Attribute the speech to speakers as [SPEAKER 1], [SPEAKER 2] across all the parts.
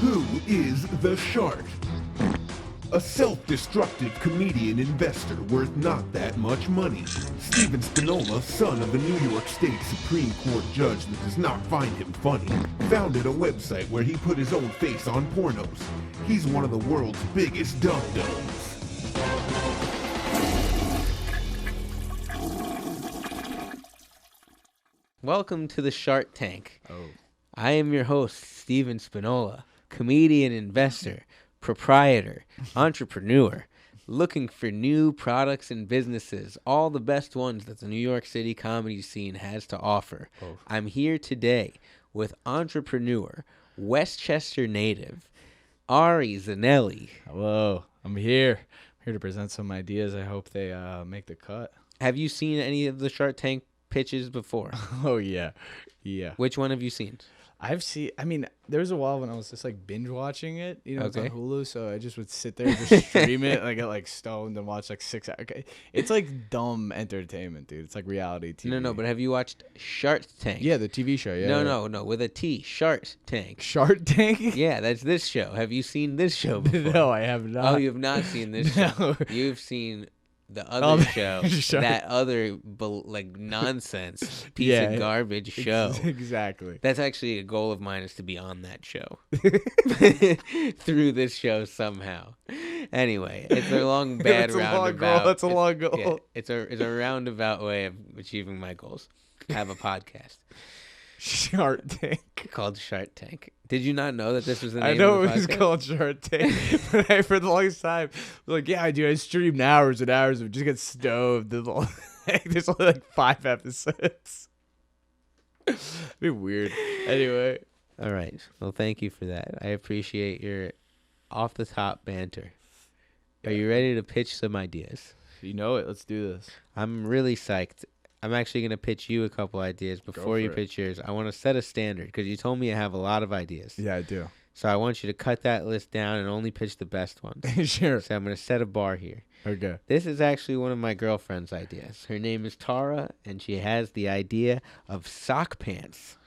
[SPEAKER 1] Who is the Shart? A self-destructive comedian investor worth not that much money. Steven Spinola, son of the New York State Supreme Court judge that does not find him funny, founded a website where he put his own face on pornos. He's one of the world's biggest dum-dums.
[SPEAKER 2] Welcome to the Shart Tank.
[SPEAKER 3] Oh.
[SPEAKER 2] I am your host, Steven Spinola, comedian, investor, proprietor, entrepreneur, looking for new products and businesses, all the best ones that the New York City comedy scene has to offer.
[SPEAKER 3] Oh.
[SPEAKER 2] I'm here today with entrepreneur, Westchester native, Ari Zeneli.
[SPEAKER 3] Hello, I'm here. I'm here to present some ideas. I hope they make the cut.
[SPEAKER 2] Have you seen any of the Shark Tank pitches before?
[SPEAKER 3] Oh, yeah. Yeah.
[SPEAKER 2] Which one have you seen?
[SPEAKER 3] There was a while when I was just like binge watching it. You know, It's
[SPEAKER 2] Okay.
[SPEAKER 3] on Hulu, so I just would sit there and just stream it. And I get like stoned and watch like 6 hours. Okay. It's like dumb entertainment, dude. It's like reality TV.
[SPEAKER 2] No, but have you watched Shart Tank?
[SPEAKER 3] Yeah, the TV show. Yeah.
[SPEAKER 2] No, with a T. Shart Tank.
[SPEAKER 3] Shart Tank?
[SPEAKER 2] Yeah, that's this show. Have you seen this show before?
[SPEAKER 3] No, I have not.
[SPEAKER 2] Oh, you have not seen this show.
[SPEAKER 3] No.
[SPEAKER 2] You've seen the other show,
[SPEAKER 3] Sure.
[SPEAKER 2] that other nonsense piece of garbage show.
[SPEAKER 3] Exactly.
[SPEAKER 2] That's actually a goal of mine, is to be on that show through this show somehow. Anyway, it's a long bad roundabout.
[SPEAKER 3] That's a long goal.
[SPEAKER 2] Yeah, it's a roundabout way of achieving my goals. I have a podcast
[SPEAKER 3] Shart Tank.
[SPEAKER 2] called Shart Tank. Did you not know that this was the name
[SPEAKER 3] I know
[SPEAKER 2] of the
[SPEAKER 3] it was
[SPEAKER 2] podcast?
[SPEAKER 3] called Shart Tank, but for the longest time, I was like, yeah, dude, I streamed hours and hours of just get stoned. There's only like 5 episodes. Be weird. Anyway,
[SPEAKER 2] All right. Well, thank you for that. I appreciate your off-the-top banter. Are you ready to pitch some ideas?
[SPEAKER 3] you know it. Let's do this.
[SPEAKER 2] I'm really psyched. I'm actually going to pitch you a couple ideas before you
[SPEAKER 3] for it.
[SPEAKER 2] pitch yours. I want to set a standard because you told me I have a lot of ideas.
[SPEAKER 3] Yeah, I do.
[SPEAKER 2] So I want you to cut that list down and only pitch the best ones.
[SPEAKER 3] Sure.
[SPEAKER 2] So I'm going to set a bar here.
[SPEAKER 3] Okay.
[SPEAKER 2] This is actually one of my girlfriend's ideas. Her name is Tara, and she has the idea of sock pants.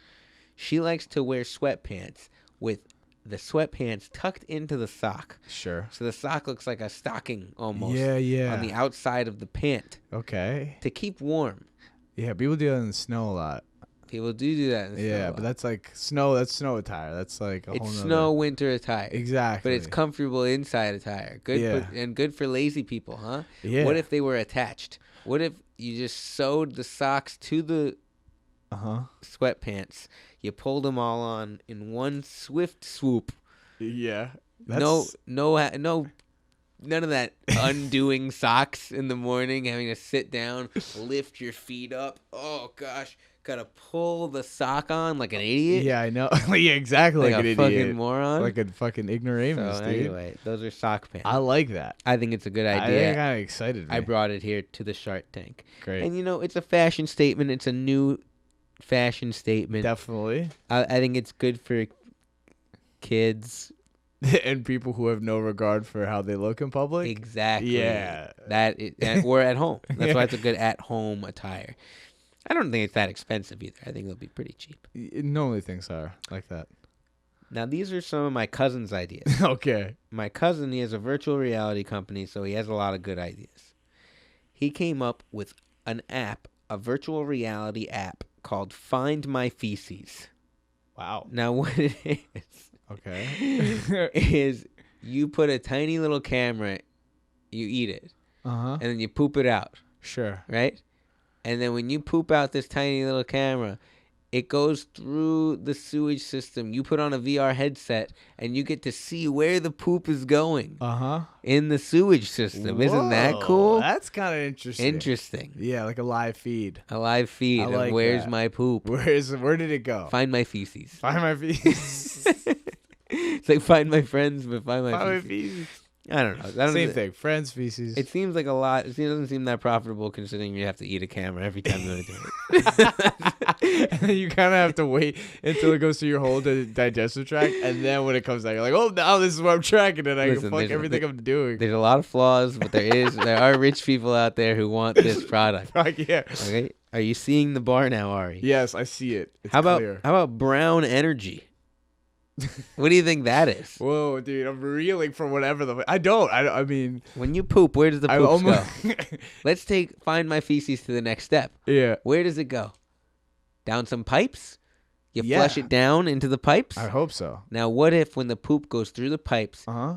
[SPEAKER 2] She likes to wear sweatpants with the sweatpants tucked into the sock.
[SPEAKER 3] Sure.
[SPEAKER 2] So the sock looks like a stocking almost
[SPEAKER 3] Yeah.
[SPEAKER 2] on the outside of the pant
[SPEAKER 3] Okay.
[SPEAKER 2] to keep warm.
[SPEAKER 3] Yeah, people do that in the snow a lot.
[SPEAKER 2] People do that in the snow a
[SPEAKER 3] Yeah,
[SPEAKER 2] lot.
[SPEAKER 3] but that's like snow. That's snow attire. That's like a whole
[SPEAKER 2] It's
[SPEAKER 3] nother.
[SPEAKER 2] snow winter attire.
[SPEAKER 3] Exactly.
[SPEAKER 2] But it's comfortable inside attire. Good
[SPEAKER 3] Yeah.
[SPEAKER 2] and good for lazy people, huh?
[SPEAKER 3] Yeah.
[SPEAKER 2] What if they were attached? What if you just sewed the socks to the sweatpants? You pulled them all on in one swift swoop.
[SPEAKER 3] Yeah.
[SPEAKER 2] None of that undoing socks in the morning, having to sit down, lift your feet up. Oh gosh, gotta pull the sock on like an idiot.
[SPEAKER 3] Yeah, I know. Yeah, exactly.
[SPEAKER 2] like
[SPEAKER 3] Like
[SPEAKER 2] a
[SPEAKER 3] an
[SPEAKER 2] fucking
[SPEAKER 3] idiot.
[SPEAKER 2] moron.
[SPEAKER 3] Like a fucking ignoramus,
[SPEAKER 2] So
[SPEAKER 3] dude.
[SPEAKER 2] anyway, those are sock pants.
[SPEAKER 3] I like that.
[SPEAKER 2] I think it's a good
[SPEAKER 3] I
[SPEAKER 2] idea.
[SPEAKER 3] kind of excited.
[SPEAKER 2] I brought it here to the Shark Tank.
[SPEAKER 3] Great.
[SPEAKER 2] And it's a fashion statement. It's a new fashion statement.
[SPEAKER 3] Definitely.
[SPEAKER 2] I think it's good for kids.
[SPEAKER 3] And people who have no regard for how they look in public.
[SPEAKER 2] Exactly.
[SPEAKER 3] Yeah.
[SPEAKER 2] Or at home. That's why it's a good at-home attire. I don't think it's that expensive either. I think it'll be pretty cheap.
[SPEAKER 3] Normally things are like that.
[SPEAKER 2] Now, these are some of my cousin's ideas.
[SPEAKER 3] Okay.
[SPEAKER 2] My cousin, he has a virtual reality company, so he has a lot of good ideas. He came up with an app, a virtual reality app called Find My Feces.
[SPEAKER 3] Wow.
[SPEAKER 2] Now, what it is
[SPEAKER 3] Okay.
[SPEAKER 2] is you put a tiny little camera, you eat it,
[SPEAKER 3] And
[SPEAKER 2] and then you poop it out,
[SPEAKER 3] sure.
[SPEAKER 2] right? And then when you poop out this tiny little camera, it goes through the sewage system. You put on a VR headset, and you get to see where the poop is going in the sewage system. Isn't that
[SPEAKER 3] Whoa,
[SPEAKER 2] cool?
[SPEAKER 3] That's kind of interesting.
[SPEAKER 2] Interesting.
[SPEAKER 3] Yeah, like a live feed.
[SPEAKER 2] A live feed
[SPEAKER 3] I
[SPEAKER 2] of
[SPEAKER 3] like
[SPEAKER 2] where's
[SPEAKER 3] that.
[SPEAKER 2] my poop.
[SPEAKER 3] Where did it go?
[SPEAKER 2] Find my feces.
[SPEAKER 3] Find my feces.
[SPEAKER 2] It's like find my friends, but find my
[SPEAKER 3] Find my
[SPEAKER 2] feces.
[SPEAKER 3] feces.
[SPEAKER 2] I don't know. I don't
[SPEAKER 3] Same
[SPEAKER 2] know.
[SPEAKER 3] thing. Friends, feces.
[SPEAKER 2] It seems like a lot. It doesn't seem that profitable considering you have to eat a camera every time you want to do it.
[SPEAKER 3] And then you kind of have to wait until it goes through your whole digestive tract, and then when it comes out, you're like, "Oh, now this is what I'm tracking, and I
[SPEAKER 2] Listen,
[SPEAKER 3] can fuck everything I'm doing."
[SPEAKER 2] There's a lot of flaws, but there are rich people out there who want this product.
[SPEAKER 3] Fuck yeah.
[SPEAKER 2] Okay, are you seeing the bar now, Ari?
[SPEAKER 3] Yes, I see it. It's
[SPEAKER 2] How
[SPEAKER 3] clear.
[SPEAKER 2] about brown energy? What do you think that is?
[SPEAKER 3] Whoa, dude, I'm reeling from whatever I mean,
[SPEAKER 2] When you poop, where does the
[SPEAKER 3] I
[SPEAKER 2] poop
[SPEAKER 3] almost
[SPEAKER 2] go? Let's find my feces to the next step.
[SPEAKER 3] yeah.
[SPEAKER 2] Where does it go? Down some pipes? You
[SPEAKER 3] Yeah.
[SPEAKER 2] flush it down into the pipes?
[SPEAKER 3] I hope so.
[SPEAKER 2] Now, what if when the poop goes through the pipes,
[SPEAKER 3] Uh-huh.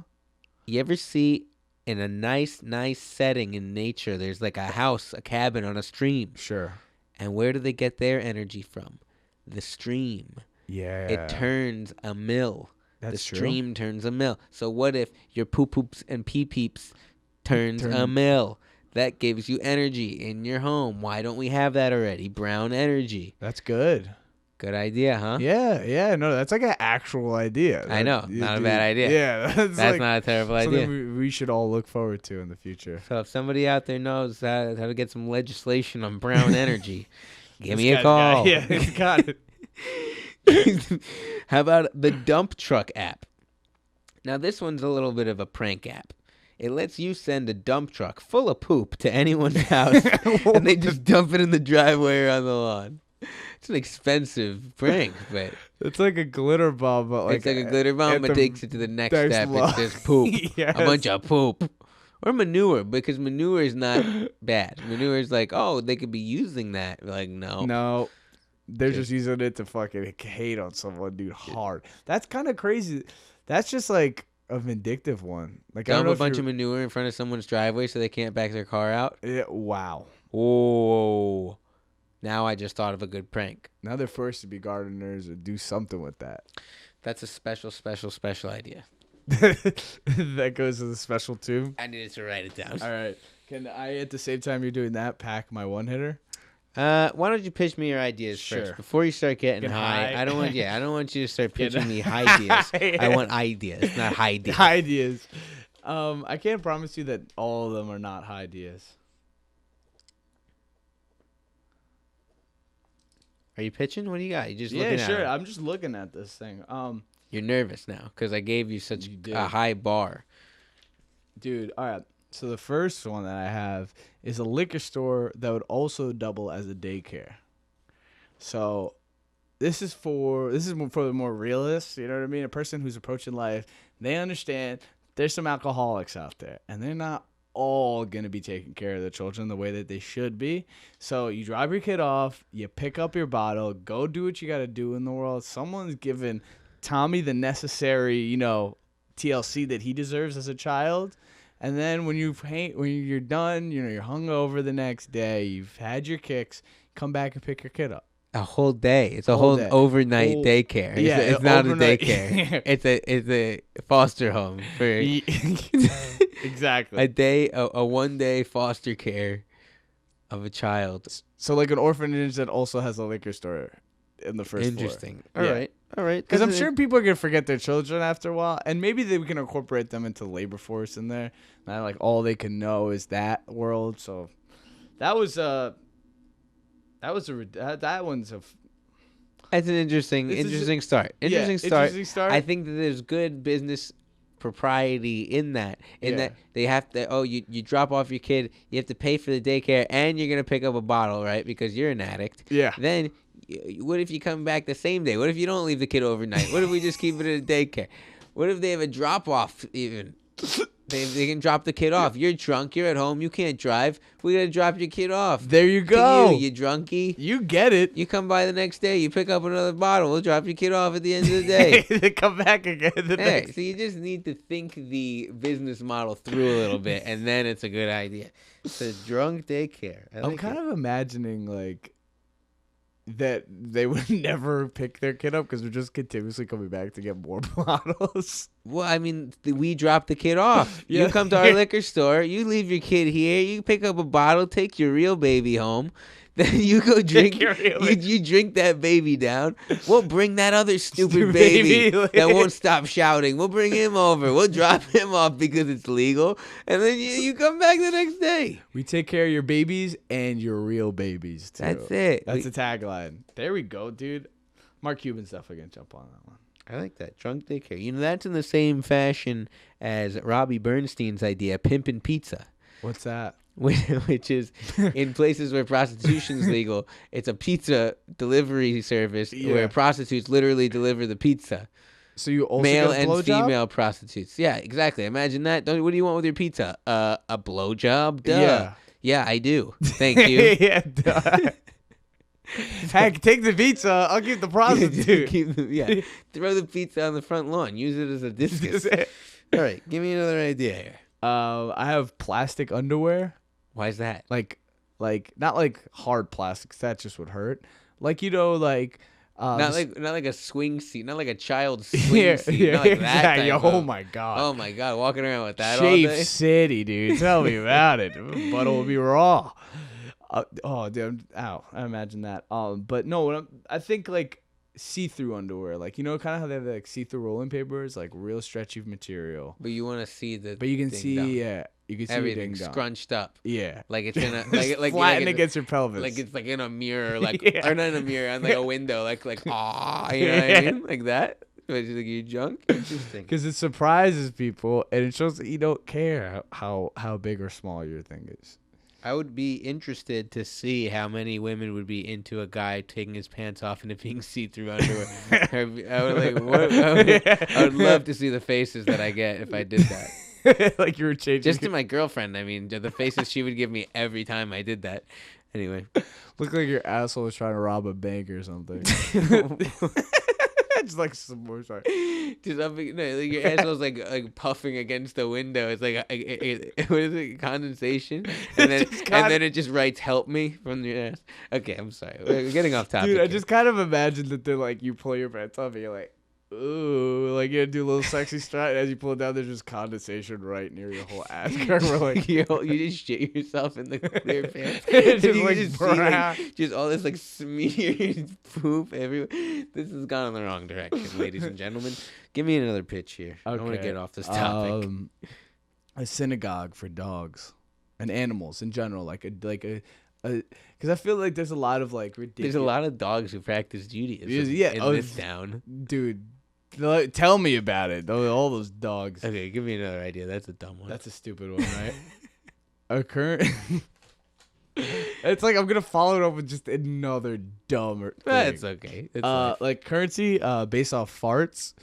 [SPEAKER 2] you ever see in a nice setting in nature, there's like a house, a cabin on a stream.
[SPEAKER 3] Sure.
[SPEAKER 2] And where do they get their energy from? The stream.
[SPEAKER 3] Yeah.
[SPEAKER 2] It turns a mill.
[SPEAKER 3] That's
[SPEAKER 2] the
[SPEAKER 3] true.
[SPEAKER 2] stream turns a mill. So what if your poop poops and pee peeps turns a mill? That gives you energy in your home. Why don't we have that already? Brown energy.
[SPEAKER 3] That's good.
[SPEAKER 2] Good idea, huh?
[SPEAKER 3] Yeah, no, that's like an actual idea.
[SPEAKER 2] I know, not a bad idea.
[SPEAKER 3] Yeah,
[SPEAKER 2] That's
[SPEAKER 3] like
[SPEAKER 2] not a terrible idea.
[SPEAKER 3] something we should all look forward to in the future.
[SPEAKER 2] So if somebody out there knows how to get some legislation on brown energy, give me a
[SPEAKER 3] This
[SPEAKER 2] call.
[SPEAKER 3] guy- Yeah, he's got it.
[SPEAKER 2] How about the dump truck app? Now this one's a little bit of a prank app. It lets you send a dump truck full of poop to anyone's house, and they just dump it in the driveway or on the lawn. It's an expensive prank, but
[SPEAKER 3] It's like a glitter bomb, but
[SPEAKER 2] it's like a glitter bomb,
[SPEAKER 3] at
[SPEAKER 2] but
[SPEAKER 3] the
[SPEAKER 2] takes it to the next
[SPEAKER 3] next
[SPEAKER 2] step.
[SPEAKER 3] level.
[SPEAKER 2] It's just poop,
[SPEAKER 3] Yes.
[SPEAKER 2] a bunch of poop, or manure, because manure is not bad. Manure is like, oh, they could be using that. Like, no.
[SPEAKER 3] No, they're
[SPEAKER 2] Just-
[SPEAKER 3] just using it to fucking hate on someone, dude. Hard. That's kind of crazy. That's just like a vindictive one. Like I don't
[SPEAKER 2] Dump
[SPEAKER 3] know
[SPEAKER 2] a
[SPEAKER 3] if
[SPEAKER 2] bunch
[SPEAKER 3] you're-
[SPEAKER 2] of manure in front of someone's driveway so they can't back their car out.
[SPEAKER 3] Yeah, wow.
[SPEAKER 2] Oh, now I just thought of a good prank.
[SPEAKER 3] Now they're forced to be gardeners or do something with that.
[SPEAKER 2] That's a special idea.
[SPEAKER 3] That goes to the special tube.
[SPEAKER 2] I needed to write it down.
[SPEAKER 3] All right. Can I, at the same time you're doing that, pack my one hitter?
[SPEAKER 2] Why don't you pitch me your ideas
[SPEAKER 3] Sure.
[SPEAKER 2] first before you start getting
[SPEAKER 3] Get
[SPEAKER 2] high?
[SPEAKER 3] high.
[SPEAKER 2] I don't want you to start
[SPEAKER 3] Get
[SPEAKER 2] pitching me ideas.
[SPEAKER 3] high.
[SPEAKER 2] I want ideas, not high ideas.
[SPEAKER 3] High ideas. I can't promise you that all of them are not high ideas.
[SPEAKER 2] Are you pitching? What do you got? You just
[SPEAKER 3] Yeah,
[SPEAKER 2] looking at
[SPEAKER 3] sure.
[SPEAKER 2] it.
[SPEAKER 3] I'm just looking at this thing.
[SPEAKER 2] You're nervous now because I gave you such
[SPEAKER 3] You did.
[SPEAKER 2] a high bar.
[SPEAKER 3] Dude, all right. So the first one that I have is a liquor store that would also double as a daycare. So this is for the more realists, you know what I mean? A person who's approaching life, they understand there's some alcoholics out there and they're not all going to be taking care of their children the way that they should be. So you drop your kid off, you pick up your bottle, go do what you got to do in the world. Someone's given Tommy the necessary, TLC that he deserves as a child. And then when you're done, you're hungover the next day, you've had your kicks, come back and pick your kid up.
[SPEAKER 2] A whole day. It's a
[SPEAKER 3] Whole
[SPEAKER 2] whole
[SPEAKER 3] day.
[SPEAKER 2] overnight
[SPEAKER 3] Whole-
[SPEAKER 2] daycare.
[SPEAKER 3] Yeah,
[SPEAKER 2] It's not
[SPEAKER 3] overnight-
[SPEAKER 2] a daycare. It's a foster home for
[SPEAKER 3] Exactly.
[SPEAKER 2] a day, a 1 day foster care of a child.
[SPEAKER 3] So like an orphanage that also has a liquor store in the first floor.
[SPEAKER 2] Interesting.
[SPEAKER 3] Yeah.
[SPEAKER 2] All right.
[SPEAKER 3] Because I'm sure people are gonna forget their children after a while, and maybe we can incorporate them into the labor force in there. Not like all they can know is that world. So that was that one's a
[SPEAKER 2] That's an interesting
[SPEAKER 3] This is
[SPEAKER 2] start. Interesting start.
[SPEAKER 3] Interesting start.
[SPEAKER 2] I think that there's good business propriety in that.
[SPEAKER 3] Yeah.
[SPEAKER 2] That they have to. You drop off your kid. You have to pay for the daycare, and you're gonna pick up a bottle, right? Because you're an addict.
[SPEAKER 3] Yeah.
[SPEAKER 2] Then, what if you come back the same day? What if you don't leave the kid overnight? What if we just keep it at a daycare? What if they have a drop off even? They can drop the kid off. You're drunk. You're at home. You can't drive. We gotta drop your kid off.
[SPEAKER 3] There you
[SPEAKER 2] To
[SPEAKER 3] go.
[SPEAKER 2] you drunkie.
[SPEAKER 3] You get it.
[SPEAKER 2] You come by the next day. You pick up another bottle. We'll drop your kid off at the end of the day.
[SPEAKER 3] They come back again. The
[SPEAKER 2] Hey,
[SPEAKER 3] next.
[SPEAKER 2] so you just need to think the business model through a little bit, and then it's a good idea. It's a drunk daycare.
[SPEAKER 3] I'm kind of imagining like that they would never pick their kid up because they're just continuously coming back to get more bottles.
[SPEAKER 2] Well, I mean, we drop the kid off.
[SPEAKER 3] Yeah.
[SPEAKER 2] You come to our liquor store. You leave your kid here. You pick up a bottle. Take your real baby home. Then you go drink.
[SPEAKER 3] your real
[SPEAKER 2] You drink that baby down. We'll bring that other stupid
[SPEAKER 3] Stupid
[SPEAKER 2] baby
[SPEAKER 3] baby.
[SPEAKER 2] that won't stop shouting. We'll bring him over. We'll drop him off because it's legal. And then you come back the next day.
[SPEAKER 3] We take care of your babies and your real babies too.
[SPEAKER 2] That's it.
[SPEAKER 3] That's the tagline. There we go, dude. Mark Cuban's definitely gonna jump on that one.
[SPEAKER 2] I like that. Drunk daycare. You know, that's in the same fashion as Robbie Bernstein's idea, pimpin' pizza.
[SPEAKER 3] What's that?
[SPEAKER 2] Which is in places where prostitution's legal, it's a pizza delivery service
[SPEAKER 3] Yeah.
[SPEAKER 2] where prostitutes literally deliver the pizza.
[SPEAKER 3] So you also
[SPEAKER 2] male
[SPEAKER 3] get a
[SPEAKER 2] and
[SPEAKER 3] blowjob?
[SPEAKER 2] female prostitutes. Yeah, exactly. Imagine that. What do you want with your pizza? A blowjob? Duh.
[SPEAKER 3] Yeah.
[SPEAKER 2] Yeah, I do. Thank you.
[SPEAKER 3] Yeah. Duh. Heck, take the pizza. I'll keep the prostitute.
[SPEAKER 2] Throw the pizza on the front lawn. Use it as a discus. All right, give me another idea here.
[SPEAKER 3] I have plastic underwear.
[SPEAKER 2] Why is that?
[SPEAKER 3] Like not like hard plastic. 'Cause that just would hurt. Like like.
[SPEAKER 2] Not like a swing seat, not like a child's swing seat, not like that
[SPEAKER 3] exactly.
[SPEAKER 2] type
[SPEAKER 3] Oh
[SPEAKER 2] of-
[SPEAKER 3] my god.
[SPEAKER 2] Oh my god, walking around with that all
[SPEAKER 3] Shave
[SPEAKER 2] day.
[SPEAKER 3] City, dude. Tell me about it. Butt will be raw. Oh, dude. Ow. I imagine that. But no, I think like see-through underwear. Like, you know, kind of how they have like see-through rolling papers, like real stretchy material.
[SPEAKER 2] But you want to see the.
[SPEAKER 3] But you can
[SPEAKER 2] ding
[SPEAKER 3] see,
[SPEAKER 2] dong.
[SPEAKER 3] yeah, you can see
[SPEAKER 2] Everything
[SPEAKER 3] your ding dong.
[SPEAKER 2] scrunched up.
[SPEAKER 3] Yeah.
[SPEAKER 2] Like it's in a
[SPEAKER 3] Flatten
[SPEAKER 2] it's-
[SPEAKER 3] against your pelvis.
[SPEAKER 2] Like it's like in a mirror, like
[SPEAKER 3] Yeah.
[SPEAKER 2] or not in a mirror, on like a window, like ah, you know what I mean, like that. But you think you junk? Interesting.
[SPEAKER 3] Because it surprises people and it shows that you don't care how big or small your thing is.
[SPEAKER 2] I would be interested to see how many women would be into a guy taking his pants off and it being see-through underwear. I would like. I would love to see the faces that I get if I did that.
[SPEAKER 3] Like you were changing.
[SPEAKER 2] Just to my girlfriend, I mean, the faces she would give me every time I did that. Anyway,
[SPEAKER 3] Look like your asshole was trying to rob a bank or something. Just like some more. Sorry.
[SPEAKER 2] just up, no, like your asshole's like puffing against the window. It's like what is it? Condensation, and then it just writes "help me" from your ass. Okay, I'm sorry. We're getting off topic.
[SPEAKER 3] Dude, I
[SPEAKER 2] here.
[SPEAKER 3] just kind of imagine that they're like you pull your pants off and you're like, ooh, like you do a little sexy strut. And as you pull it down, there's just condensation right near your whole ass crack. We're like,
[SPEAKER 2] you just shit yourself in the clear pants.
[SPEAKER 3] It's just
[SPEAKER 2] You
[SPEAKER 3] like
[SPEAKER 2] just see,
[SPEAKER 3] brown.
[SPEAKER 2] just all this like smeared poop everywhere. This has gone in the wrong direction, ladies and gentlemen. Give me another pitch here. I want to
[SPEAKER 3] Okay.
[SPEAKER 2] get off this topic.
[SPEAKER 3] A synagogue for dogs and animals in general, like a because I feel like there's a lot of like ridiculous.
[SPEAKER 2] There's a lot of dogs who practice Judaism
[SPEAKER 3] Yeah,
[SPEAKER 2] in
[SPEAKER 3] oh,
[SPEAKER 2] this town.
[SPEAKER 3] Dude. Tell me about it. All those dogs.
[SPEAKER 2] Okay, give me another idea. That's a dumb one.
[SPEAKER 3] That's a stupid one, right? A current. It's like I'm gonna follow it up with just another dumber thing.
[SPEAKER 2] That's okay. It's
[SPEAKER 3] Like currency based off farts.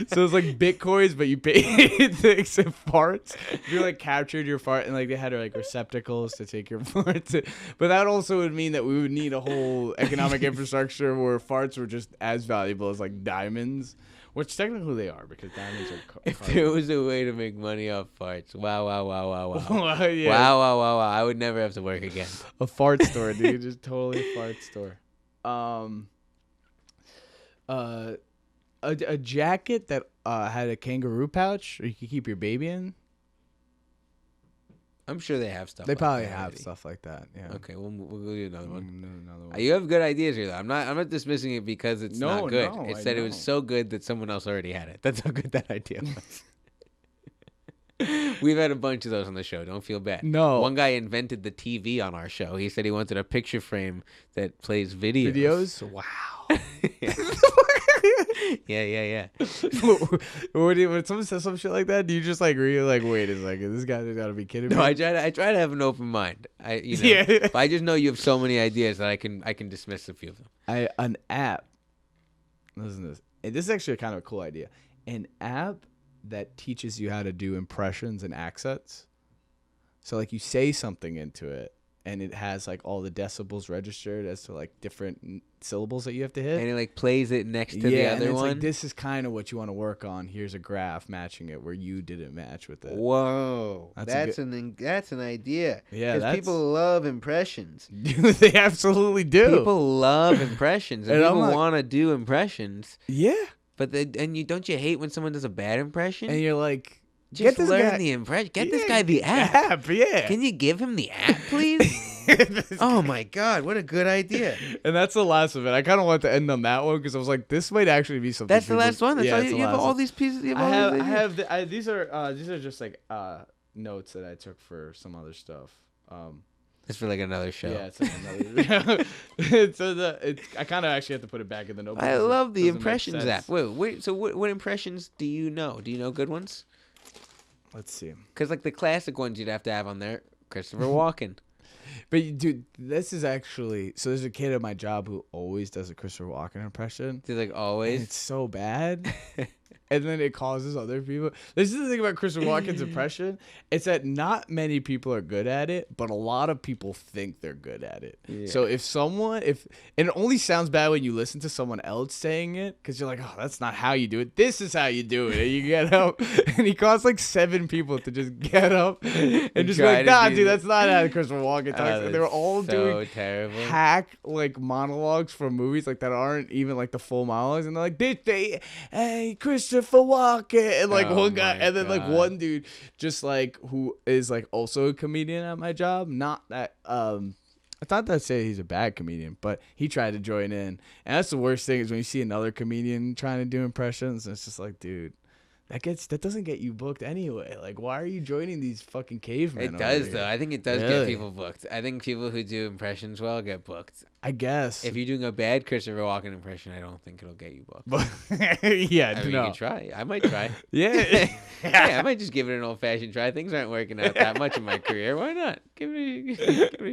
[SPEAKER 3] So it's like bitcoins, but you pay to accept farts. If you like captured your fart and like they had like receptacles to take your farts, but that also would mean that we would need a whole economic infrastructure where farts were just as valuable as like diamonds, which technically they are because diamonds are.
[SPEAKER 2] if there was a way to make money off farts, wow.
[SPEAKER 3] Yeah.
[SPEAKER 2] Wow. I would never have to work again.
[SPEAKER 3] A fart store, dude. Just totally a fart store. A jacket that had a kangaroo pouch, or you could keep your baby in.
[SPEAKER 2] I'm sure they have stuff.
[SPEAKER 3] They
[SPEAKER 2] like
[SPEAKER 3] probably
[SPEAKER 2] that
[SPEAKER 3] have
[SPEAKER 2] already.
[SPEAKER 3] stuff like that. Yeah.
[SPEAKER 2] Okay, we'll do another one.
[SPEAKER 3] Another one.
[SPEAKER 2] You have good ideas here, though. I'm not dismissing it because it's
[SPEAKER 3] No,
[SPEAKER 2] not good.
[SPEAKER 3] no,
[SPEAKER 2] It's
[SPEAKER 3] I
[SPEAKER 2] that it was
[SPEAKER 3] know.
[SPEAKER 2] so good that someone else already had it. That's how good that idea was. We've had a bunch of those on the show. Don't feel bad.
[SPEAKER 3] No.
[SPEAKER 2] One guy invented the TV on our show. He said he wanted a picture frame that plays videos.
[SPEAKER 3] Videos? Wow.
[SPEAKER 2] Yeah.
[SPEAKER 3] When someone says some shit like that, do you just like really like wait a second? This guy's got to be kidding me.
[SPEAKER 2] No, I try to have an open mind.
[SPEAKER 3] Yeah.
[SPEAKER 2] But I just know you have so many ideas that I can dismiss a few of them.
[SPEAKER 3] An app. Listen to this. And this is actually kind of a cool idea. An app that teaches you how to do impressions and accents. So like you say something into it and it has like all the decibels registered as to like different syllables that you have to hit.
[SPEAKER 2] And it like plays it next to the
[SPEAKER 3] and
[SPEAKER 2] other
[SPEAKER 3] it's
[SPEAKER 2] one.
[SPEAKER 3] like this is kind of what you want to work on. Here's a graph matching it where you didn't match with it.
[SPEAKER 2] Whoa,
[SPEAKER 3] That's a
[SPEAKER 2] that's an idea.
[SPEAKER 3] Yeah,
[SPEAKER 2] because
[SPEAKER 3] that's-
[SPEAKER 2] people love impressions.
[SPEAKER 3] They absolutely do.
[SPEAKER 2] People love impressions, and
[SPEAKER 3] And I'm
[SPEAKER 2] people
[SPEAKER 3] like-
[SPEAKER 2] want to do impressions.
[SPEAKER 3] Yeah.
[SPEAKER 2] But don't you hate when someone does a bad impression?
[SPEAKER 3] And you're like,
[SPEAKER 2] Just
[SPEAKER 3] this
[SPEAKER 2] learn
[SPEAKER 3] guy-
[SPEAKER 2] the impression. Get this
[SPEAKER 3] Yeah,
[SPEAKER 2] guy the app.
[SPEAKER 3] Yeah.
[SPEAKER 2] Can you give him the app, please? Oh my God, what a good idea!
[SPEAKER 3] And that's the last of it. I kind of want to end on that one because I was like, this might actually be something.
[SPEAKER 2] That's the last one. That's all
[SPEAKER 3] it's the
[SPEAKER 2] you have
[SPEAKER 3] last
[SPEAKER 2] all
[SPEAKER 3] one.
[SPEAKER 2] these pieces. You have
[SPEAKER 3] I
[SPEAKER 2] all
[SPEAKER 3] have.
[SPEAKER 2] these
[SPEAKER 3] I have. These are just like notes that I took for some other stuff.
[SPEAKER 2] It's for like another show.
[SPEAKER 3] Yeah, it's like another. I kind of actually have to put it back in the notebook.
[SPEAKER 2] I
[SPEAKER 3] because it
[SPEAKER 2] love the
[SPEAKER 3] doesn't make
[SPEAKER 2] impressions
[SPEAKER 3] sense.
[SPEAKER 2] app. Wait. So what impressions do you know? Do you know good ones?
[SPEAKER 3] Let's see.
[SPEAKER 2] Because like the classic ones you'd have to have on there, Christopher Walken.
[SPEAKER 3] But dude, this is actually so. There's a kid at my job who always does a Christopher Walken impression.
[SPEAKER 2] Dude, like
[SPEAKER 3] And
[SPEAKER 2] always.
[SPEAKER 3] it's so bad. And then it causes other people. This is the thing about Christopher Walken's impression. It's that not many people are good at it, but a lot of people think they're good at it.
[SPEAKER 2] Yeah.
[SPEAKER 3] So and it only sounds bad when you listen to someone else saying it, because you're like, oh, that's not how you do it. This is how you do it. And you get up, and he caused like 7 people to just get up and just be
[SPEAKER 2] try
[SPEAKER 3] like,
[SPEAKER 2] to
[SPEAKER 3] nah,
[SPEAKER 2] do
[SPEAKER 3] dude,
[SPEAKER 2] that.
[SPEAKER 3] that's not how Christopher Walken talks.
[SPEAKER 2] Oh,
[SPEAKER 3] And they were all
[SPEAKER 2] so
[SPEAKER 3] doing
[SPEAKER 2] terrible.
[SPEAKER 3] hack like monologues from movies like that aren't even like the full monologues, and they're like, hey, Christopher Walken, and like
[SPEAKER 2] Oh
[SPEAKER 3] one guy,
[SPEAKER 2] my
[SPEAKER 3] and then like
[SPEAKER 2] God.
[SPEAKER 3] one dude just like who is like also a comedian at my job. Not that I thought that say he's a bad comedian, but he tried to join in, and that's the worst thing is when you see another comedian trying to do impressions, and it's just like, dude. That doesn't get you booked anyway. Like, why are you joining these fucking cavemen?
[SPEAKER 2] It
[SPEAKER 3] over
[SPEAKER 2] does
[SPEAKER 3] here?
[SPEAKER 2] though. I think it does get
[SPEAKER 3] Really?
[SPEAKER 2] people booked. I think people who do impressions well get booked.
[SPEAKER 3] I guess.
[SPEAKER 2] If you're doing a bad Christopher Walken impression, I don't think it'll get you booked.
[SPEAKER 3] But yeah,
[SPEAKER 2] I mean, you
[SPEAKER 3] no.
[SPEAKER 2] can try. I might try.
[SPEAKER 3] Yeah.
[SPEAKER 2] Yeah, I might just give it an old-fashioned try. Things aren't working out that much in my career. Why not? Give it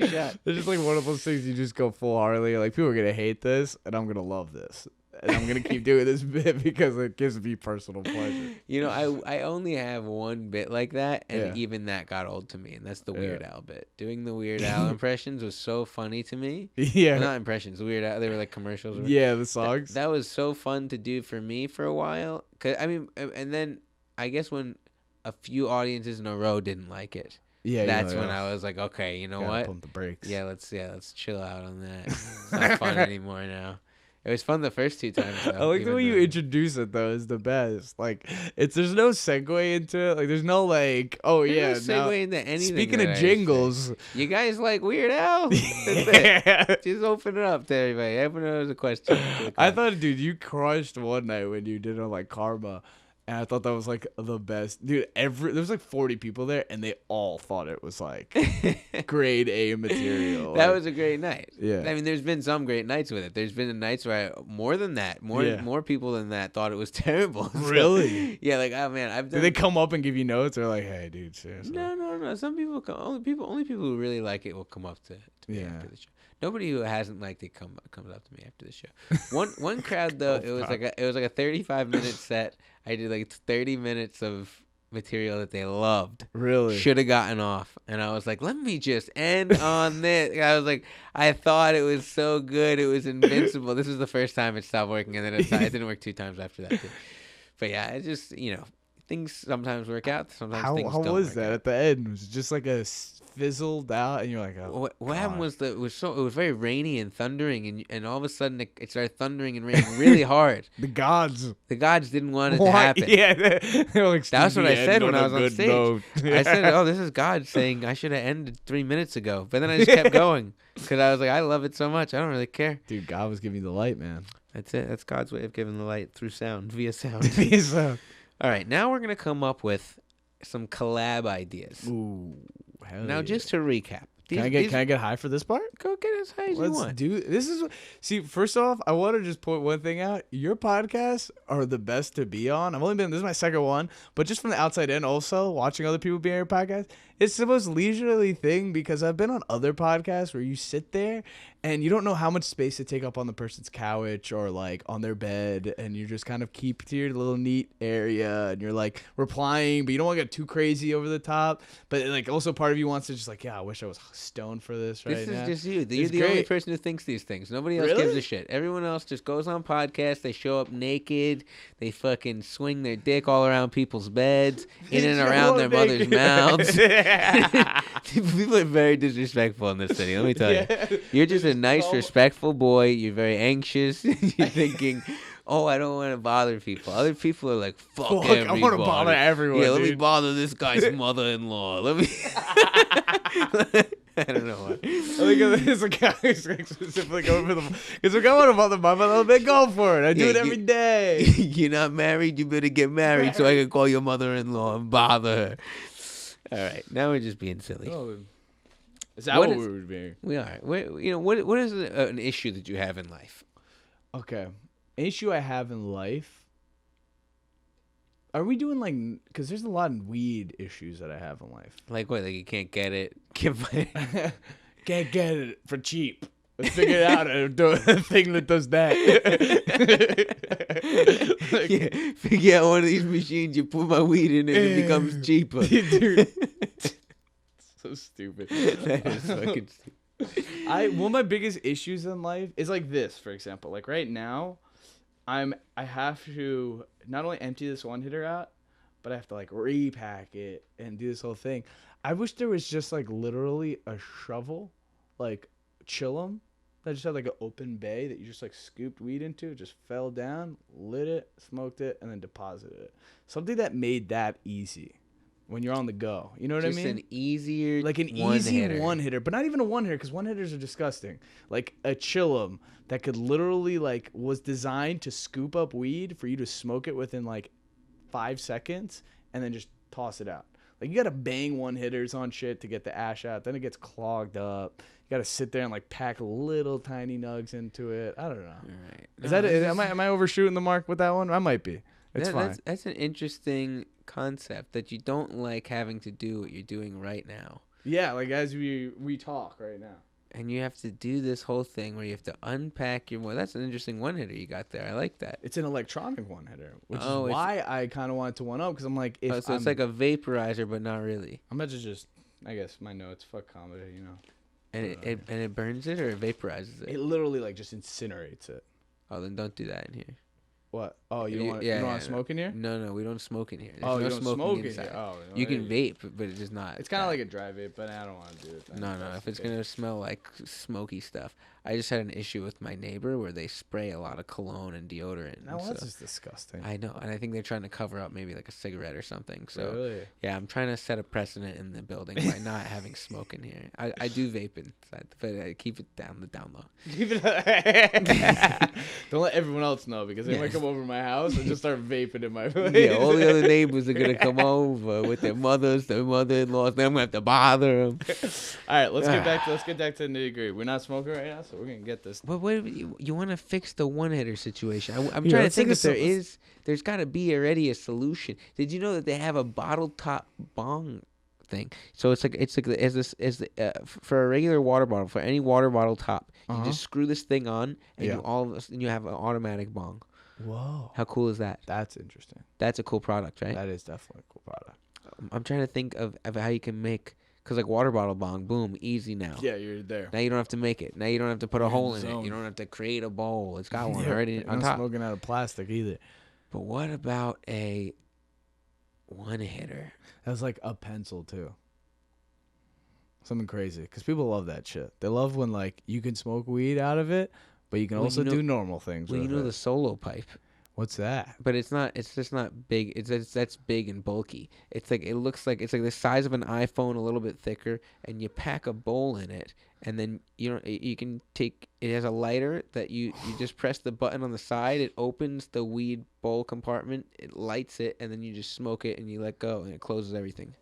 [SPEAKER 2] a shot.
[SPEAKER 3] It's just like one of those things you just go full Harley. Like, people are going to hate this, and I'm going to love this. And I'm going to keep doing this bit because it gives me personal pleasure.
[SPEAKER 2] You know, I only have one bit like that, and
[SPEAKER 3] Yeah.
[SPEAKER 2] even that got old to me, and that's the
[SPEAKER 3] Yeah.
[SPEAKER 2] Weird Al bit. Doing the Weird Al impressions was so funny to me.
[SPEAKER 3] Yeah.
[SPEAKER 2] Well, not impressions, Weird Al. They were like commercials. Or
[SPEAKER 3] Yeah, the songs.
[SPEAKER 2] That was so fun to do for me for a while. 'Cause, I mean, and then I guess when a few audiences in a row didn't like it,
[SPEAKER 3] Yeah,
[SPEAKER 2] that's
[SPEAKER 3] you're
[SPEAKER 2] when
[SPEAKER 3] like,
[SPEAKER 2] I was like, okay, you know
[SPEAKER 3] gotta
[SPEAKER 2] what?
[SPEAKER 3] pump the brakes.
[SPEAKER 2] Yeah, let's chill out on that. It's not fun anymore now. It was fun the first 2 times. Though,
[SPEAKER 3] I like the
[SPEAKER 2] even
[SPEAKER 3] way you
[SPEAKER 2] though-
[SPEAKER 3] introduce it though is the best. Like there's no segue into it. Like there's no like, oh
[SPEAKER 2] There's
[SPEAKER 3] yeah.
[SPEAKER 2] no
[SPEAKER 3] Now,
[SPEAKER 2] segue into anything.
[SPEAKER 3] speaking
[SPEAKER 2] that
[SPEAKER 3] of
[SPEAKER 2] I say.
[SPEAKER 3] jingles,
[SPEAKER 2] You guys like Weird Al? That's it.
[SPEAKER 3] yeah.
[SPEAKER 2] Just open it up to everybody. Everyone knows a question.
[SPEAKER 3] I thought, dude, you crushed one night when you did it on like Karma, and I thought that was like the best, dude. There was like 40 people there, and they all thought it was like grade A material.
[SPEAKER 2] that
[SPEAKER 3] Like,
[SPEAKER 2] was a great night.
[SPEAKER 3] Yeah.
[SPEAKER 2] I mean, there's been some great nights with it. There's been nights where more than that,
[SPEAKER 3] Yeah.
[SPEAKER 2] more people than that thought it was terrible. So,
[SPEAKER 3] Really?
[SPEAKER 2] yeah, like, oh man, I've
[SPEAKER 3] do
[SPEAKER 2] done.
[SPEAKER 3] they come up and give you notes, or like, hey, dude, seriously?
[SPEAKER 2] No. Some people come. Only people who really like it will come up to me
[SPEAKER 3] Yeah.
[SPEAKER 2] after the show. Nobody who hasn't liked it comes up to me after the show. One crowd though, it was like a 35-minute set. I did like 30 minutes of material that they loved.
[SPEAKER 3] Really?
[SPEAKER 2] Should have gotten off, and I was like, let me just end on this. I was like, I thought it was so good, it was invincible. This was the first time it stopped working, and then it didn't work 2 times after that. Too. But yeah, it just things sometimes work out, sometimes things
[SPEAKER 3] How
[SPEAKER 2] don't
[SPEAKER 3] was
[SPEAKER 2] work
[SPEAKER 3] that
[SPEAKER 2] out.
[SPEAKER 3] at the end? Was it just like a fizzled out, and you're like, oh,
[SPEAKER 2] What happened
[SPEAKER 3] God.
[SPEAKER 2] was it was very rainy and thundering, and all of a sudden it started thundering and raining really hard.
[SPEAKER 3] the gods.
[SPEAKER 2] The gods didn't want it to
[SPEAKER 3] What?
[SPEAKER 2] happen.
[SPEAKER 3] Yeah, they're like,
[SPEAKER 2] That's what I
[SPEAKER 3] "Stevie,
[SPEAKER 2] said
[SPEAKER 3] end
[SPEAKER 2] when
[SPEAKER 3] on
[SPEAKER 2] I
[SPEAKER 3] a
[SPEAKER 2] was on
[SPEAKER 3] good
[SPEAKER 2] stage.
[SPEAKER 3] note."
[SPEAKER 2] I said, "Oh, this is God saying I should have ended 3 minutes ago," but then I just kept going because I was like, "I love it so much, I don't really care."
[SPEAKER 3] Dude, God was giving you the light, man.
[SPEAKER 2] That's it. That's God's way of giving the light through sound, via sound.
[SPEAKER 3] So-
[SPEAKER 2] All right, now we're gonna come up with some collab ideas.
[SPEAKER 3] Ooh, hell
[SPEAKER 2] Now,
[SPEAKER 3] yeah.
[SPEAKER 2] just to recap,
[SPEAKER 3] can I get high for this part?
[SPEAKER 2] go get as high as you
[SPEAKER 3] Let's
[SPEAKER 2] want.
[SPEAKER 3] do this. See, first off, I want to just point one thing out. Your podcasts are the best to be on. This is my second one, but just from the outside in, also watching other people be on your podcast, it's the most leisurely thing because I've been on other podcasts where you sit there and you don't know how much space to take up on the person's couch or like on their bed, and you just kind of keep to your little neat area, and you're like replying, but you don't want to get too crazy over the top. But like also part of you wants to just like, yeah, I wish I was stoned for this right
[SPEAKER 2] This
[SPEAKER 3] now.
[SPEAKER 2] is just you. You're
[SPEAKER 3] It's
[SPEAKER 2] the only
[SPEAKER 3] great.
[SPEAKER 2] person who thinks these things. Nobody else
[SPEAKER 3] Really?
[SPEAKER 2] gives a shit. Everyone else just goes on podcasts. They show up naked. They fucking swing their dick all around people's beds, in and
[SPEAKER 3] Show
[SPEAKER 2] around
[SPEAKER 3] up
[SPEAKER 2] their mothers'
[SPEAKER 3] naked.
[SPEAKER 2] mouths. People are very disrespectful in this city. Let me tell you.
[SPEAKER 3] Yeah.
[SPEAKER 2] You're just a nice, respectful boy. You're very anxious. You're thinking, oh, I don't want to bother people. Other people are like, fuck everybody.
[SPEAKER 3] I want to bother everyone.
[SPEAKER 2] Yeah, let me
[SPEAKER 3] dude.
[SPEAKER 2] bother this guy's mother-in-law. Let me. I don't know why.
[SPEAKER 3] I think there's a guy who's like specifically going for the. Because if I want to bother my mother, then go for it. I do
[SPEAKER 2] Yeah,
[SPEAKER 3] it every
[SPEAKER 2] you-
[SPEAKER 3] day.
[SPEAKER 2] You're not married, you better get married so I can call your mother-in-law and bother her. All right, now we're just being silly.
[SPEAKER 3] Oh, is that
[SPEAKER 2] What
[SPEAKER 3] what
[SPEAKER 2] is-
[SPEAKER 3] we would be?
[SPEAKER 2] We are. What is an issue that you have in life?
[SPEAKER 3] Okay. An issue I have in life. Are we doing like? Because there's a lot of weed issues that I have in life.
[SPEAKER 2] Like what? Like you can't get it?
[SPEAKER 3] Can't get it for cheap. Let's figure it out and do a thing that does that.
[SPEAKER 2] Yeah, figure out one of these machines. You put my weed in it, and it becomes cheaper.
[SPEAKER 3] Dude, so stupid.
[SPEAKER 2] That is fucking stupid.
[SPEAKER 3] One of my biggest issues in life is like this, for example. Like right now, I have to not only empty this one hitter out, but I have to like repack it and do this whole thing. I wish there was just like literally a shovel, like chillum, that just had like an open bay that you just like scooped weed into, just fell down, lit it, smoked it, and then deposited it. Something that made that easy when you're on the go. You know what I mean?
[SPEAKER 2] Just an easier,
[SPEAKER 3] like an easy one hitter, but not even a one hitter, because one hitters are disgusting. Like a chillum that could literally like was designed to scoop up weed for you to smoke it within like 5 seconds and then just toss it out. Like you gotta bang one hitters on shit to get the ash out, then it gets clogged up. You gotta sit there and like pack little tiny nugs into it. I don't know.
[SPEAKER 2] Right.
[SPEAKER 3] Is that it? Am I overshooting the mark with that one? I might be. It's fine.
[SPEAKER 2] That's an interesting concept that you don't like having to do what you're doing right now.
[SPEAKER 3] Yeah, like as we talk right now.
[SPEAKER 2] And you have to do this whole thing where you have to unpack your. Well, that's an interesting one hitter you got there. I like that.
[SPEAKER 3] It's an electronic one hitter, which is why I kind of wanted to one up, because I'm like,
[SPEAKER 2] so it's like a vaporizer, but not really.
[SPEAKER 3] I'm about to just, I guess my notes, fuck comedy, you know.
[SPEAKER 2] And it burns it or it vaporizes it.
[SPEAKER 3] It literally like just incinerates it.
[SPEAKER 2] Oh, then don't do that in here.
[SPEAKER 3] What? Oh, you don't want to smoke in here?
[SPEAKER 2] No, we don't smoke in here. There's
[SPEAKER 3] Oh,
[SPEAKER 2] no
[SPEAKER 3] you don't
[SPEAKER 2] smoking
[SPEAKER 3] smoke in
[SPEAKER 2] inside.
[SPEAKER 3] here? Oh,
[SPEAKER 2] you can vape, but it's just not.
[SPEAKER 3] It's kind of like a dry vape, but I don't want to do it.
[SPEAKER 2] No. If it's gonna smell like smoky stuff, I just had an issue with my neighbor where they spray a lot of cologne and deodorant.
[SPEAKER 3] No, that's just disgusting.
[SPEAKER 2] I know, and I think they're trying to cover up maybe like a cigarette or something. So
[SPEAKER 3] really?
[SPEAKER 2] yeah, I'm trying to set a precedent in the building by not having smoke in here. I do vape inside, but I keep it down low.
[SPEAKER 3] Don't let everyone else know, because they might come over to my house and just start vaping in my place.
[SPEAKER 2] Yeah, all the other neighbors are gonna come over with their mothers, their mother-in-laws. Then I'm gonna have to bother them.
[SPEAKER 3] All right, let's get back to the nitty-gritty. We're not smoking right now, so we're gonna get this.
[SPEAKER 2] But what you want to fix the one-hitter situation? I'm trying to think if there's got to be already a solution. Did you know that they have a bottle top bong thing? So it's like for a regular water bottle, for any water bottle top, you just screw this thing on, and you have an automatic bong.
[SPEAKER 3] Whoa!
[SPEAKER 2] How cool is that?
[SPEAKER 3] That's interesting.
[SPEAKER 2] That's a cool product, right?
[SPEAKER 3] That is definitely a cool product.
[SPEAKER 2] I'm trying to think of how you can make. Because like water bottle bong, boom, easy now.
[SPEAKER 3] Yeah, you're there.
[SPEAKER 2] Now you don't have to make it. Now you don't have to put a hole in it. You don't have to create a bowl. It's got one already on top.
[SPEAKER 3] Not smoking out of plastic either.
[SPEAKER 2] But what about a one hitter?
[SPEAKER 3] That's like a pencil too. Something crazy, because people love that shit. They love when like you can smoke weed out of it, but you can also do normal things.
[SPEAKER 2] Well,
[SPEAKER 3] with
[SPEAKER 2] you know
[SPEAKER 3] it.
[SPEAKER 2] the solo pipe.
[SPEAKER 3] What's that?
[SPEAKER 2] But it's not. It's just not big. That's big and bulky. It's like it looks like it's like the size of an iPhone, a little bit thicker, and you pack a bowl in it, and then you can take. It has a lighter that you just press the button on the side. It opens the weed bowl compartment. It lights it, and then you just smoke it, and you let go, and it closes everything.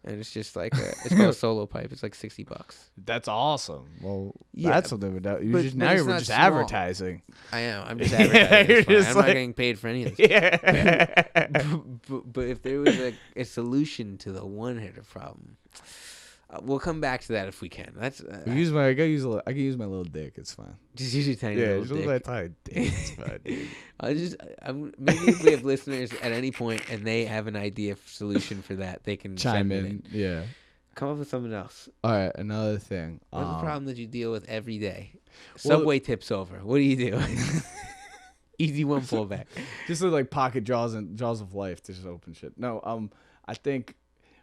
[SPEAKER 2] And it's just like it's called a solo pipe. It's like $60.
[SPEAKER 3] That's awesome. Well,
[SPEAKER 2] Yeah,
[SPEAKER 3] that's something without you.
[SPEAKER 2] but
[SPEAKER 3] Just
[SPEAKER 2] it's
[SPEAKER 3] now you're
[SPEAKER 2] not
[SPEAKER 3] just
[SPEAKER 2] small.
[SPEAKER 3] advertising.
[SPEAKER 2] I am. I'm just advertising.
[SPEAKER 3] You're
[SPEAKER 2] It's fine.
[SPEAKER 3] just
[SPEAKER 2] I'm
[SPEAKER 3] like-
[SPEAKER 2] not getting paid for any of this.
[SPEAKER 3] Yeah.
[SPEAKER 2] But if there was a solution to the one hitter problem, we'll come back to that if we can. That's
[SPEAKER 3] I can use my little dick. It's fine.
[SPEAKER 2] just use your tiny
[SPEAKER 3] Yeah,
[SPEAKER 2] little
[SPEAKER 3] just use
[SPEAKER 2] dick.
[SPEAKER 3] my tiny dick. It's fine, dude.
[SPEAKER 2] Maybe if we have listeners at any point and they have an idea solution for that, they can
[SPEAKER 3] Chime
[SPEAKER 2] send it
[SPEAKER 3] in. Yeah.
[SPEAKER 2] Come up with something else.
[SPEAKER 3] All right. Another thing.
[SPEAKER 2] What's a problem that you deal with every day?
[SPEAKER 3] Well-
[SPEAKER 2] Subway tips over. What do you do? Easy one pullback.
[SPEAKER 3] Just like pocket jaws and jaws of life to just open shit. No. I think.